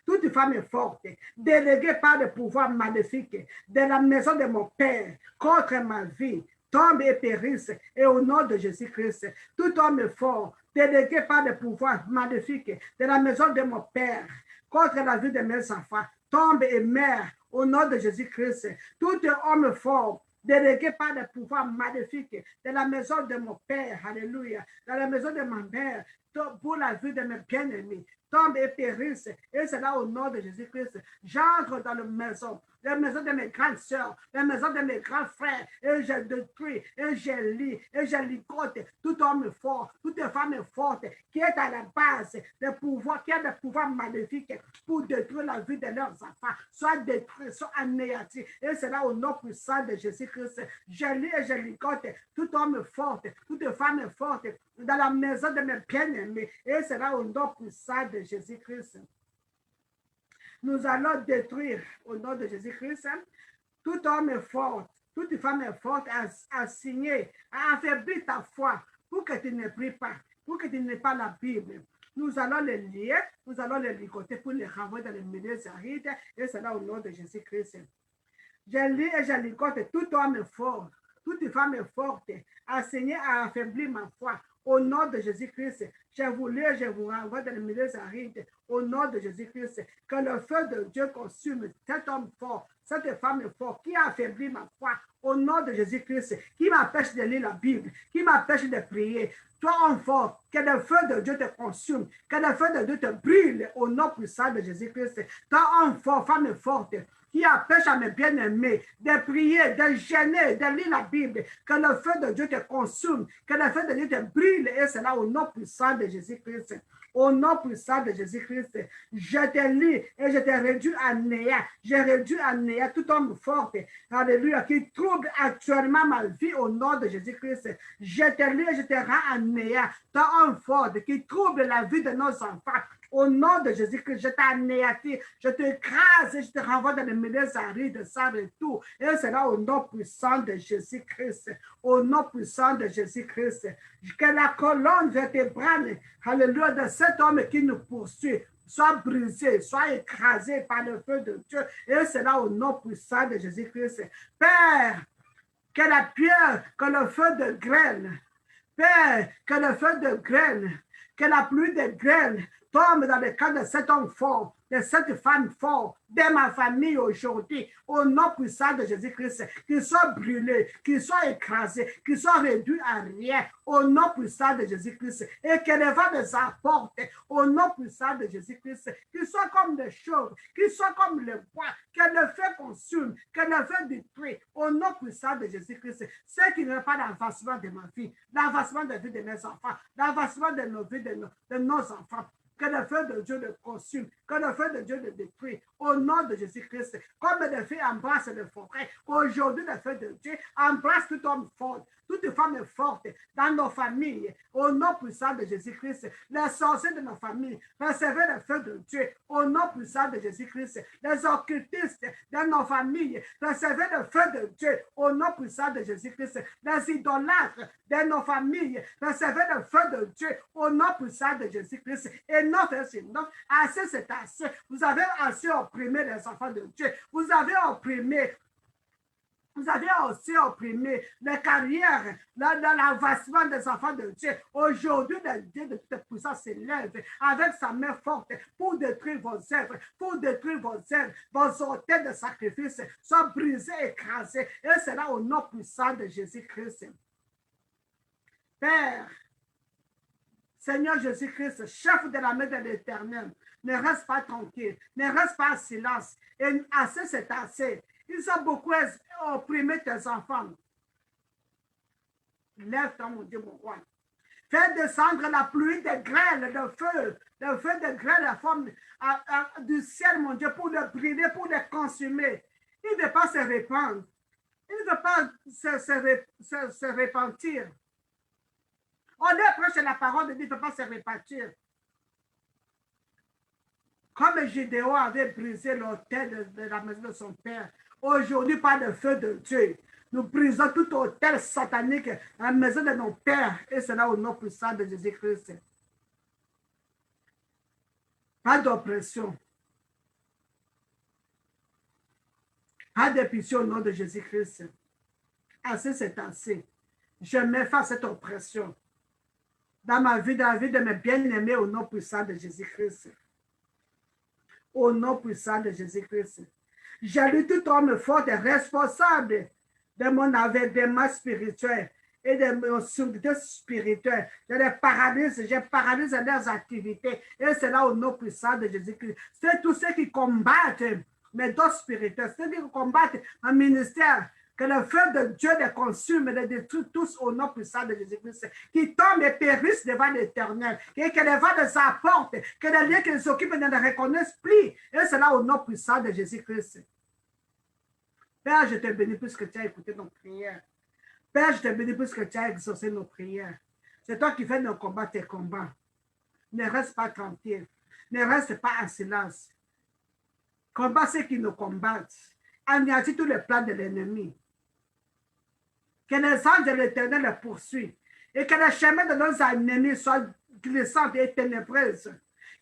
toute femme forte, déléguée par le pouvoir maléfique de la maison de mon Père contre ma vie, tombe et périsse, et au nom de Jésus-Christ, tout homme fort, délégué par le pouvoir maléfique de la maison de mon Père contre la vie de mes enfants, tombe et meurt au nom de Jésus-Christ. Tout homme fort, délégué par le pouvoir maléfique de la maison de mon Père, alléluia, de la maison de ma mère, pour la vie de mes bien-aimés, tombe et périsse, et c'est là au nom de Jésus-Christ. J'entre dans la maison de mes grandes sœurs, la maison de mes grands frères, et je détruis, et je lis, et je ligote tout homme fort, toute femme forte qui est à la base des pouvoirs, qui a des pouvoirs maléfiques pour détruire la vie de leurs enfants, soit détruits, soit anéantis, et c'est là au nom puissant de Jésus-Christ. Je lis et je ligote tout homme fort, toute femme forte dans la maison de mes bien-aimés, et c'est là au nom puissant de Jésus-Christ. Nous allons détruire au nom de Jésus-Christ tout homme fort, toute femme forte à signer, à affaiblir ta foi pour que tu ne pries pas, pour que tu n'aies pas la Bible. Nous allons les lier, nous allons les ligoter pour les renvoyer dans les milieux arides, et c'est là au nom de Jésus-Christ. Je lis et je ligote tout homme fort, toute femme forte, enseigner à affaiblir ma foi. Au nom de Jésus-Christ, je vous lis et je vous renvoie dans les milieux arides. Au nom de Jésus-Christ, que le feu de Dieu consume cet homme fort, cette femme forte qui a affaibli ma foi. Au nom de Jésus-Christ, qui m'empêche de lire la Bible, qui m'empêche de prier. Toi, homme fort, que le feu de Dieu te consume, que le feu de Dieu te brûle au nom puissant de Jésus-Christ. Toi, homme fort, femme forte, qui empêche à mes bien-aimés de prier, de gêner, de lire la Bible, que le feu de Dieu te consume, que le feu de Dieu te brûle, et c'est là au nom puissant de Jésus-Christ. Au nom puissant de Jésus-Christ, je te lis et je te réduis à néant. Je réduis à néant tout homme fort, alléluia, qui trouble actuellement ma vie au nom de Jésus-Christ. Je te lis et je te rends à néant tout homme fort qui trouble la vie de nos enfants. Au nom de Jésus-Christ, je t'anéantis, je t'écrase et je te renvoie dans les milieux arides, sable et tout. Et c'est là au nom puissant de Jésus-Christ. Au nom puissant de Jésus-Christ. Que la colonne vertébrale, alléluia, de cet homme qui nous poursuit, soit brisée, soit écrasée par le feu de Dieu. Et c'est là au nom puissant de Jésus-Christ. Père, que la pierre, que le feu de graine, Père, que le feu de graine, que la pluie de graines tombe dans le cas de cet homme fort, de cette femme forte, de ma famille aujourd'hui, au nom puissant de Jésus-Christ, qu'il soit brûlé, qu'il soit écrasé, qu'il soit réduit à rien, au nom puissant de Jésus-Christ, et que les vents les apportent, au nom puissant de Jésus-Christ, qu'il soit comme des choses, qu'il soit comme le bois, que le feu consume, que le feu détruit, au nom puissant de Jésus-Christ, ce qui n'est pas l'avancement de ma vie, l'avancement de la vie de mes enfants, l'avancement de nos vies, de nos enfants. Que le feu de Dieu le consume, que le feu de Dieu le détruit, au nom de Jésus-Christ. Comme le feu embrasse le forêt, aujourd'hui le feu de Dieu embrasse tout homme fort, toute femme forte dans nos familles, au nom puissant de Jésus-Christ. Les sorciers de nos familles, recevez le feu de Dieu, au nom puissant de Jésus-Christ. Les occultistes de nos familles, recevez le feu de Dieu, au nom puissant de Jésus-Christ. Les idolâtres de nos familles, recevez le feu de Dieu, au nom puissant de Jésus-Christ. Et notre non, assez c'est assez. Vous avez assez opprimé les enfants de Dieu. Vous avez aussi opprimé les carrières, l'avancement des enfants de Dieu. Aujourd'hui, le Dieu de toute puissance s'élève avec sa main forte pour détruire vos œuvres, vos autels de sacrifice sont brisés, écrasés. Et c'est là au nom puissant de Jésus-Christ. Père, Seigneur Jésus-Christ, chef de l'armée de l'Éternel, ne reste pas tranquille, ne reste pas en silence. Et assez, c'est assez. Ils ont beaucoup opprimé tes enfants. Lève-toi, mon Dieu, mon roi. Fais descendre la pluie de grêle, de feu de grêle, la forme du ciel, mon Dieu, pour le brûler, pour le consumer. Il ne veut pas se répandre. Il ne veut pas se repentir. On est proche de la parole de Dieu, il ne peut pas se repentir. Comme Gédéon avait brisé l'autel de la maison de son père, aujourd'hui, par le feu de Dieu, nous brisons tout autel satanique à la maison de nos pères, et cela au nom puissant de Jésus-Christ. Pas d'oppression. Pas de pitié au nom de Jésus-Christ. Assez, c'est assez. Je mets face à cette oppression dans ma vie, dans la vie de mes bien-aimés au nom puissant de Jésus-Christ. Au nom puissant de Jésus-Christ. J'allume tout homme fort et responsable de mon avènement spirituel et de mon surdité spirituelle. Je les paralyse, je paralyse leurs activités. Et c'est là au nom puissant de Jésus-Christ. C'est tous ceux qui combattent mes dons spirituels, ceux qui combattent mon ministère. Que le feu de Dieu les consume et les détruit tous au nom puissant de Jésus-Christ. Qui tombent et périssent devant l'Éternel. Que les vents les apportent. Que les lieux qui les occupent ne les reconnaissent plus. Et c'est là au nom puissant de Jésus-Christ. Père, je te bénis puisque tu as écouté nos prières. Père, je te bénis puisque tu as exaucé nos prières. C'est toi qui fais nos combats, tes combats. Ne reste pas tranquille. Ne reste pas en silence. Combat ceux qui nous combattent. Anéantis tous les plans de l'ennemi. Que les anges de l'Éternel les poursuivent et que les chemins de nos ennemis soient glissants et ténébreux.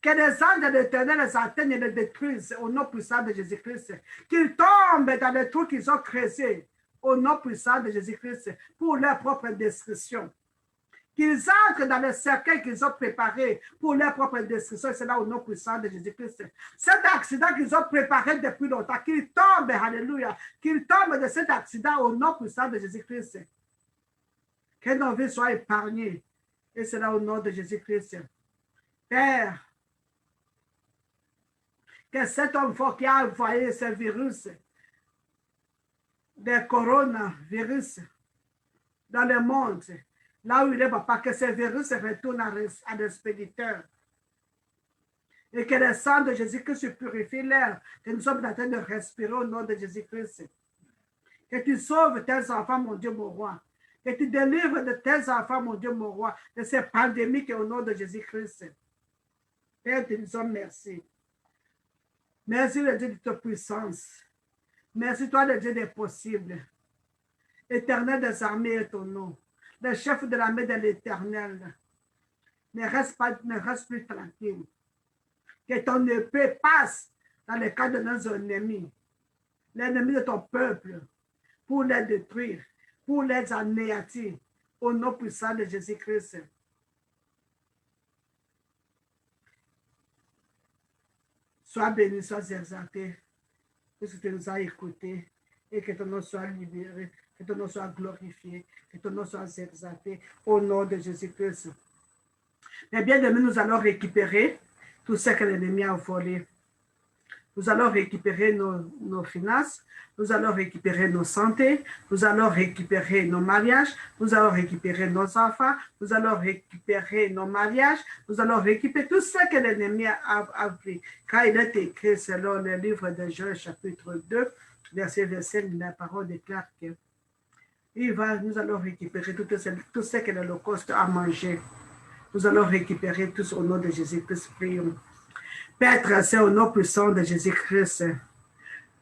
Que les anges de l'Éternel les atteignent et les détruisent au nom puissant de Jésus-Christ. Qu'ils tombent dans les trous qu'ils ont creusés au nom puissant de Jésus-Christ pour leur propre destruction. Qu'ils entrent dans le cercueil qu'ils ont préparé pour leur propre destruction. C'est là au nom puissant de Jésus-Christ. Cet accident qu'ils ont préparé depuis longtemps, qu'ils tombent, alléluia, qu'ils tombent de cet accident au nom puissant de Jésus-Christ. Que nos vies soient épargnées. Et c'est là au nom de Jésus-Christ. Père, que cet homme fort qui a envoyé ce virus, des coronavirus, dans le monde, là où il est, papa, que ce virus se retourne à l'expéditeur. Et que le sang de Jésus-Christ purifie l'air que nous sommes en train de respirer au nom de Jésus-Christ. Que tu sauves tes enfants, mon Dieu, mon roi. Que tu délivres de tes enfants, mon Dieu, mon roi, de ces pandémies au nom de Jésus-Christ. Père, nous disons merci. Merci, le Dieu de ta puissance. Merci, toi, le Dieu des possibles. Éternel des armées est ton nom. Le chef de l'armée de l'Éternel. Ne reste plus tranquille. Que ton épée passe dans le cas de nos ennemis. L'ennemi de ton peuple. Pour les détruire. Pour les anéantir. Au nom puissant de Jésus-Christ. Sois béni, sois exalté. Que tu nous as écoutés. Et que ton nom soit libéré. Que ton nom soit glorifié, que ton nom soit exalté au nom de Jésus-Christ. Mais bien aimé, nous allons récupérer tout ce que l'ennemi a volé. Nous allons récupérer nos finances, nous allons récupérer nos santé, nous allons récupérer nos mariages, nous allons récupérer nos enfants, nous allons récupérer nos mariages, nous allons récupérer tout ce que l'ennemi a pris. Car il est écrit selon le livre de Joël, chapitre 2, verset 27, la parole déclare que nous allons récupérer tout ce que l'Holocauste a mangé. Nous allons récupérer tout au nom de Jésus-Christ. Prions. Père très saint, au nom puissant de Jésus-Christ,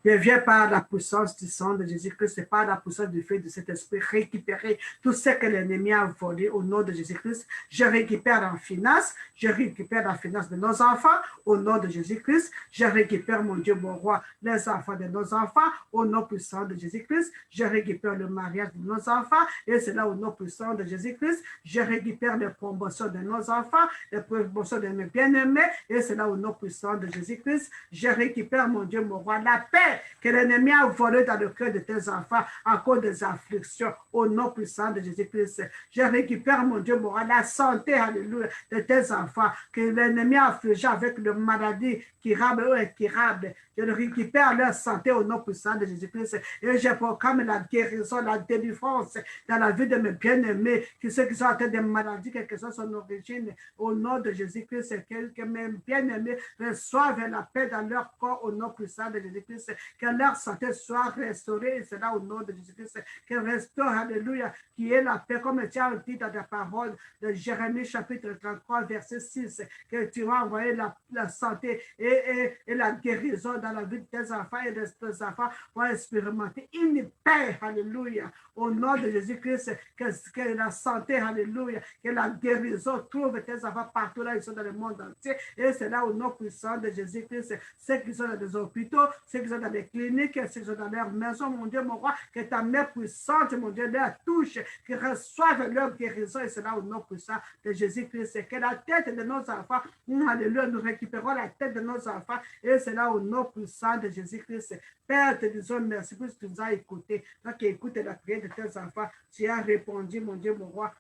je viens par la puissance du sang de Jésus-Christ et par la puissance du feu de cet esprit récupérer tout ce que l'ennemi a volé au nom de Jésus-Christ. Je récupère en finance, je récupère la finance de nos enfants au nom de Jésus-Christ. Je récupère, mon Dieu, mon roi, les enfants de nos enfants au nom puissant de Jésus-Christ. Je récupère le mariage de nos enfants et c'est là au nom puissant de Jésus-Christ. Je récupère les promotions de nos enfants, les promotions de mes bien-aimés et c'est là au nom puissant de Jésus-Christ. Je récupère, mon Dieu, mon roi, la paix paix que l'ennemi a volée dans le cœur de tes enfants à cause des afflictions. Au nom puissant de Jésus-Christ, je récupère, mon Dieu, la santé, alléluia, de tes enfants que l'ennemi a affligé avec le maladie curable ou incurable. Je récupère leur santé au nom puissant de Jésus-Christ et je proclame la guérison, la délivrance dans la vie de mes bien-aimés, ceux qui sont atteints de maladies, quelle que soit son origine, au nom de Jésus-Christ, que mes bien-aimés reçoivent la paix dans leur corps au nom puissant de Jésus-Christ, que leur santé soit restaurée, et c'est là au nom de Jésus-Christ, que restaure, alléluia, qui est la paix, comme tu as dit dans ta parole de Jérémie chapitre 33, verset 6, que tu vas envoyer la santé et la guérison dans la vie de tes enfants et de tes enfants vont expérimenter une paix, alléluia, au nom de Jésus-Christ, que la santé, alléluia, que la guérison trouve tes enfants partout là, ils sont dans le monde entier, et c'est là au nom puissant de Jésus-Christ, ceux qui sont dans les hôpitaux, ceux qui sont dans les cliniques, ceux qui sont dans leur maison, mon Dieu, mon roi, que ta main puissante, mon Dieu, leur touche, qu'ils reçoivent leur guérison, et c'est là au nom puissant de Jésus-Christ, que la tête de nos enfants, alléluia, nous récupérons la tête de nos enfants, et c'est là au nom puissant de Jésus-Christ. Père, te disons merci pour ce que tu nous as écouté. Toi qui écoutes la prière de tes enfants, tu as répondu, mon Dieu, mon roi,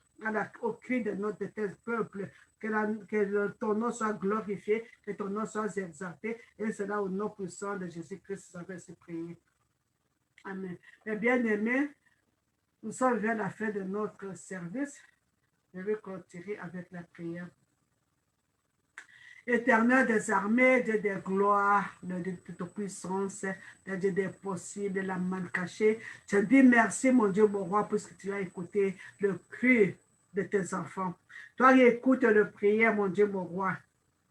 au cri de tes peuples. Que ton nom soit glorifié, que ton nom soit exalté. Et c'est là au nom puissant de Jésus-Christ, ça va se prier. Amen. Mes bien-aimés, nous sommes vers la fin de notre service. Je vais continuer avec la prière. Éternel des armées, Dieu des gloires, Dieu de toute puissance, Dieu des possibles, de la main cachée. Je dis merci, mon Dieu, mon roi, parce que tu as écouté le cri de tes enfants. Toi qui écoutes le prière, mon Dieu, mon roi,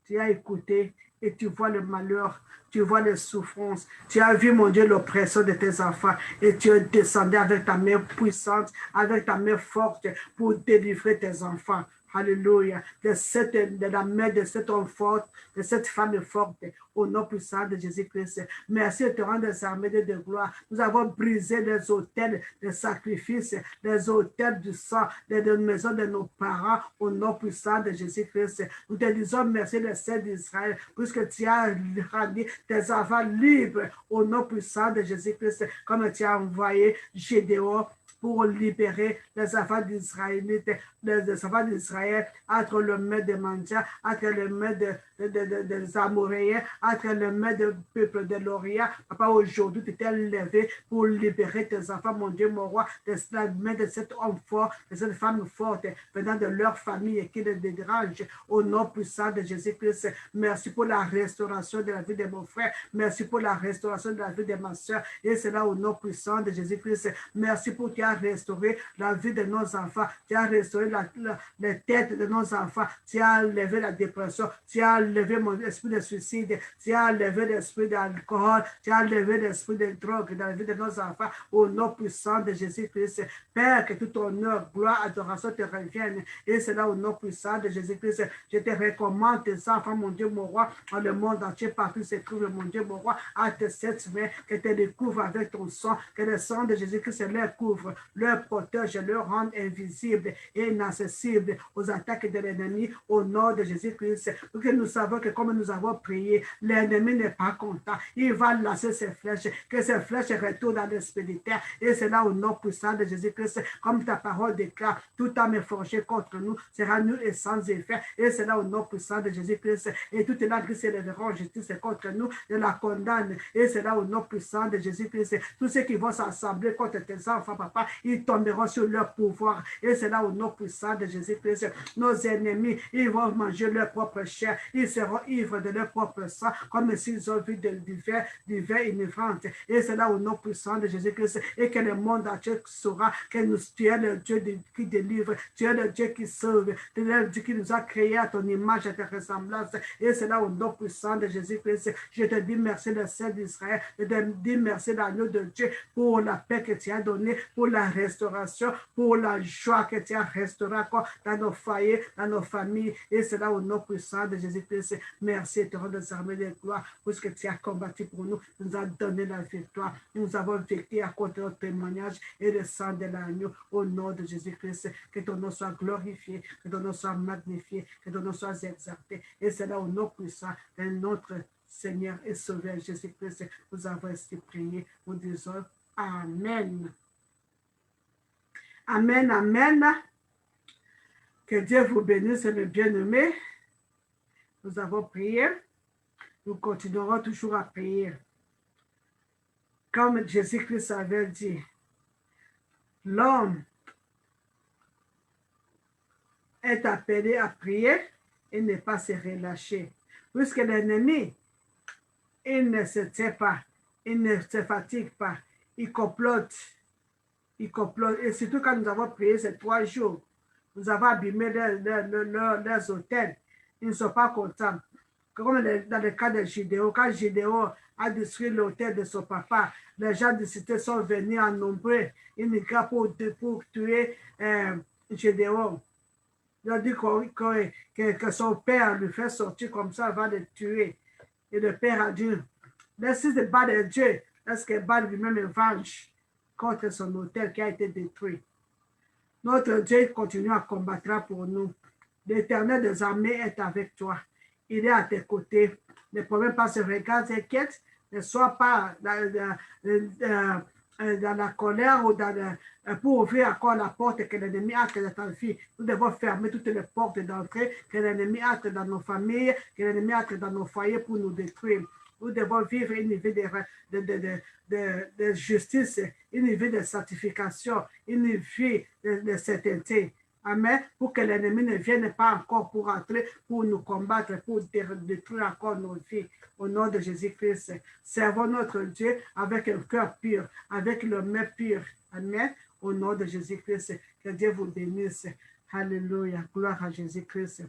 tu as écouté et tu vois le malheur, tu vois les souffrances, tu as vu, mon Dieu, l'oppression de tes enfants et tu es descendu avec ta main puissante, avec ta main forte pour délivrer tes enfants. Alléluia, de la main de cet homme fort, de cette femme forte, au nom puissant de Jésus-Christ. Merci de te rendre des armées de gloire. Nous avons brisé les autels de sacrifice, les autels du sang, des maisons de nos parents, au nom puissant de Jésus-Christ. Nous te disons merci, le Seigneur d'Israël, puisque tu as rendu tes enfants libres, au nom puissant de Jésus-Christ, comme tu as envoyé Gédéon pour libérer les enfants d'Israélites, les enfants d'Israël, entre le mains des Mandias, entre les mains des Amoréens, entre les mains du peuple de l'Orient. Papa, aujourd'hui, tu t'es levé pour libérer tes enfants, mon Dieu, mon roi, de la main de cet homme fort, de cette femme forte, venant de leur famille et qui les dérange, au nom puissant de Jésus-Christ. Merci pour la restauration de la vie de mon frère. Merci pour la restauration de la vie de ma soeur. Et c'est là au nom puissant de Jésus-Christ. Merci pour tu as restauré la vie de nos enfants. Tu as restauré les têtes de nos enfants. Tu as levé la dépression. Tu as levé mon esprit de suicide. Tu as levé l'esprit d'alcool. Tu as levé l'esprit de drogue dans la vie de nos enfants. Au nom puissant de Jésus-Christ. Père, que tout honneur, gloire, adoration te revienne. Et c'est là au nom puissant de Jésus-Christ. Je te recommande tes enfants, mon Dieu, mon roi, dans le monde entier, partout se trouve, mon Dieu, mon roi, à tes sept mains, que te découvre avec ton sang, que le sang de Jésus-Christ leur couvre, leur protège, leur rend invisible et inaccessible aux attaques de l'ennemi au nom de Jésus-Christ. Parce que nous savons que comme nous avons prié, l'ennemi n'est pas content. Il va lancer ses flèches, que ces flèches retournent dans l'esprit de terre. Et c'est là au nom puissant de Jésus-Christ, comme ta parole déclare, tout âme forgée contre nous sera nulle et sans effet. Et c'est là au nom puissant de Jésus-Christ. Et toute l'âme qui s'élèvera en justice contre nous, je la condamne. Et c'est là au nom puissant de Jésus-Christ. Tous ceux qui vont s'assembler contre tes enfants, papa, ils tomberont sur leur pouvoir. Et c'est là au nom puissant de Jésus-Christ. Nos ennemis, ils vont manger leur propre chair. Ils seront ivres de leur propre sang, comme s'ils ont vu du vin inivrante. Et c'est là au nom puissant de Jésus-Christ. Et que le monde entier saura que tu es le Dieu qui délivre. Tu es le Dieu qui sauve. Tu es le Dieu qui nous a créés à ton image, à ta ressemblance. Et c'est là au nom puissant de Jésus-Christ. Je te dis merci, le Seigneur d'Israël. Je te dis merci, l'agneau de Dieu, pour la paix que tu as donnée, pour la restauration, pour la joie que tu as restaurée dans nos foyers, dans nos familles. Et c'est là au nom puissant de Jésus-Christ. Merci, éternel des armées de gloire, pour ce que tu as combattu pour nous. Tu nous as donné la victoire. Nous avons vécu à côté de notre témoignage et le sang de l'agneau. Au nom de Jésus-Christ, que ton nom soit glorifié, que ton nom soit magnifié, que ton nom soit exalté. Et c'est là au nom puissant de notre Seigneur et Sauveur Jésus-Christ, nous avons ainsi prié. Nous disons Amen. Amen, amen. Que Dieu vous bénisse, mes bien-aimés. Nous avons prié. Nous continuerons toujours à prier. Comme Jésus-Christ avait dit, l'homme est appelé à prier et ne pas se relâcher. Puisque l'ennemi, il ne se tait pas, il ne se fatigue pas, il complote. Et surtout quand nous avons prié ces 3 jours, nous avons abîmé leurs hôtels. Ils ne sont pas contents. Comme dans le cas de Gédéon, quand Gédéon a détruit l'hôtel de son papa, les gens de cité sont venus en nombre, immigrants pour tuer Gédéon. Il a dit que son père lui fait sortir comme ça avant de le tuer. Et le père a dit, laissez se battre de Dieu, laisse qu'il bat lui-même et venge contre son hôtel qui a été détruit. Notre Dieu continue à combattre pour nous. L'Éternel des armées est avec toi. Il est à tes côtés. Ne problème pas se regarde, t'inquiète. Ne sois pas dans la colère ou pour ouvrir encore la porte que l'ennemi entre dans ta vie. Nous devons fermer toutes les portes d'entrée que l'ennemi entre dans nos familles, que l'ennemi entre dans nos foyers pour nous détruire. Nous devons vivre une vie de justice, une vie de sanctification, une vie de sainteté. Amen. Pour que l'ennemi ne vienne pas encore pour entrer, pour nous combattre, pour détruire encore nos vies. Au nom de Jésus-Christ, servons notre Dieu avec un cœur pur, avec le main pur. Amen. Au nom de Jésus-Christ, que Dieu vous bénisse. Alléluia. Gloire à Jésus-Christ.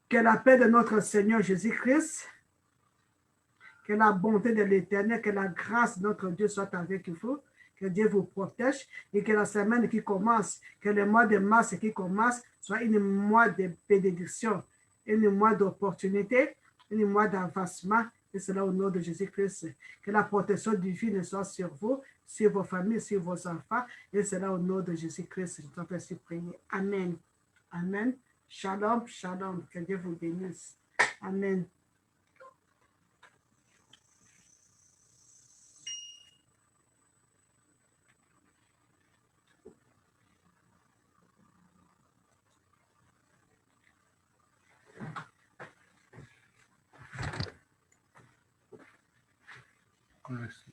Que la paix de notre Seigneur Jésus-Christ, que la bonté de l'Éternel, que la grâce de notre Dieu soit avec vous. Que Dieu vous protège et que la semaine qui commence, que le mois de mars qui commence, soit un mois de bénédiction, un mois d'opportunité, un mois d'avancement. Et cela au nom de Jésus-Christ. Que la protection divine soit sur vous, sur vos familles, sur vos enfants. Et cela au nom de Jésus-Christ. Je t'en prie prier. Amen. Amen. Shalom, shalom. Que Dieu vous bénisse. Amen. Merci.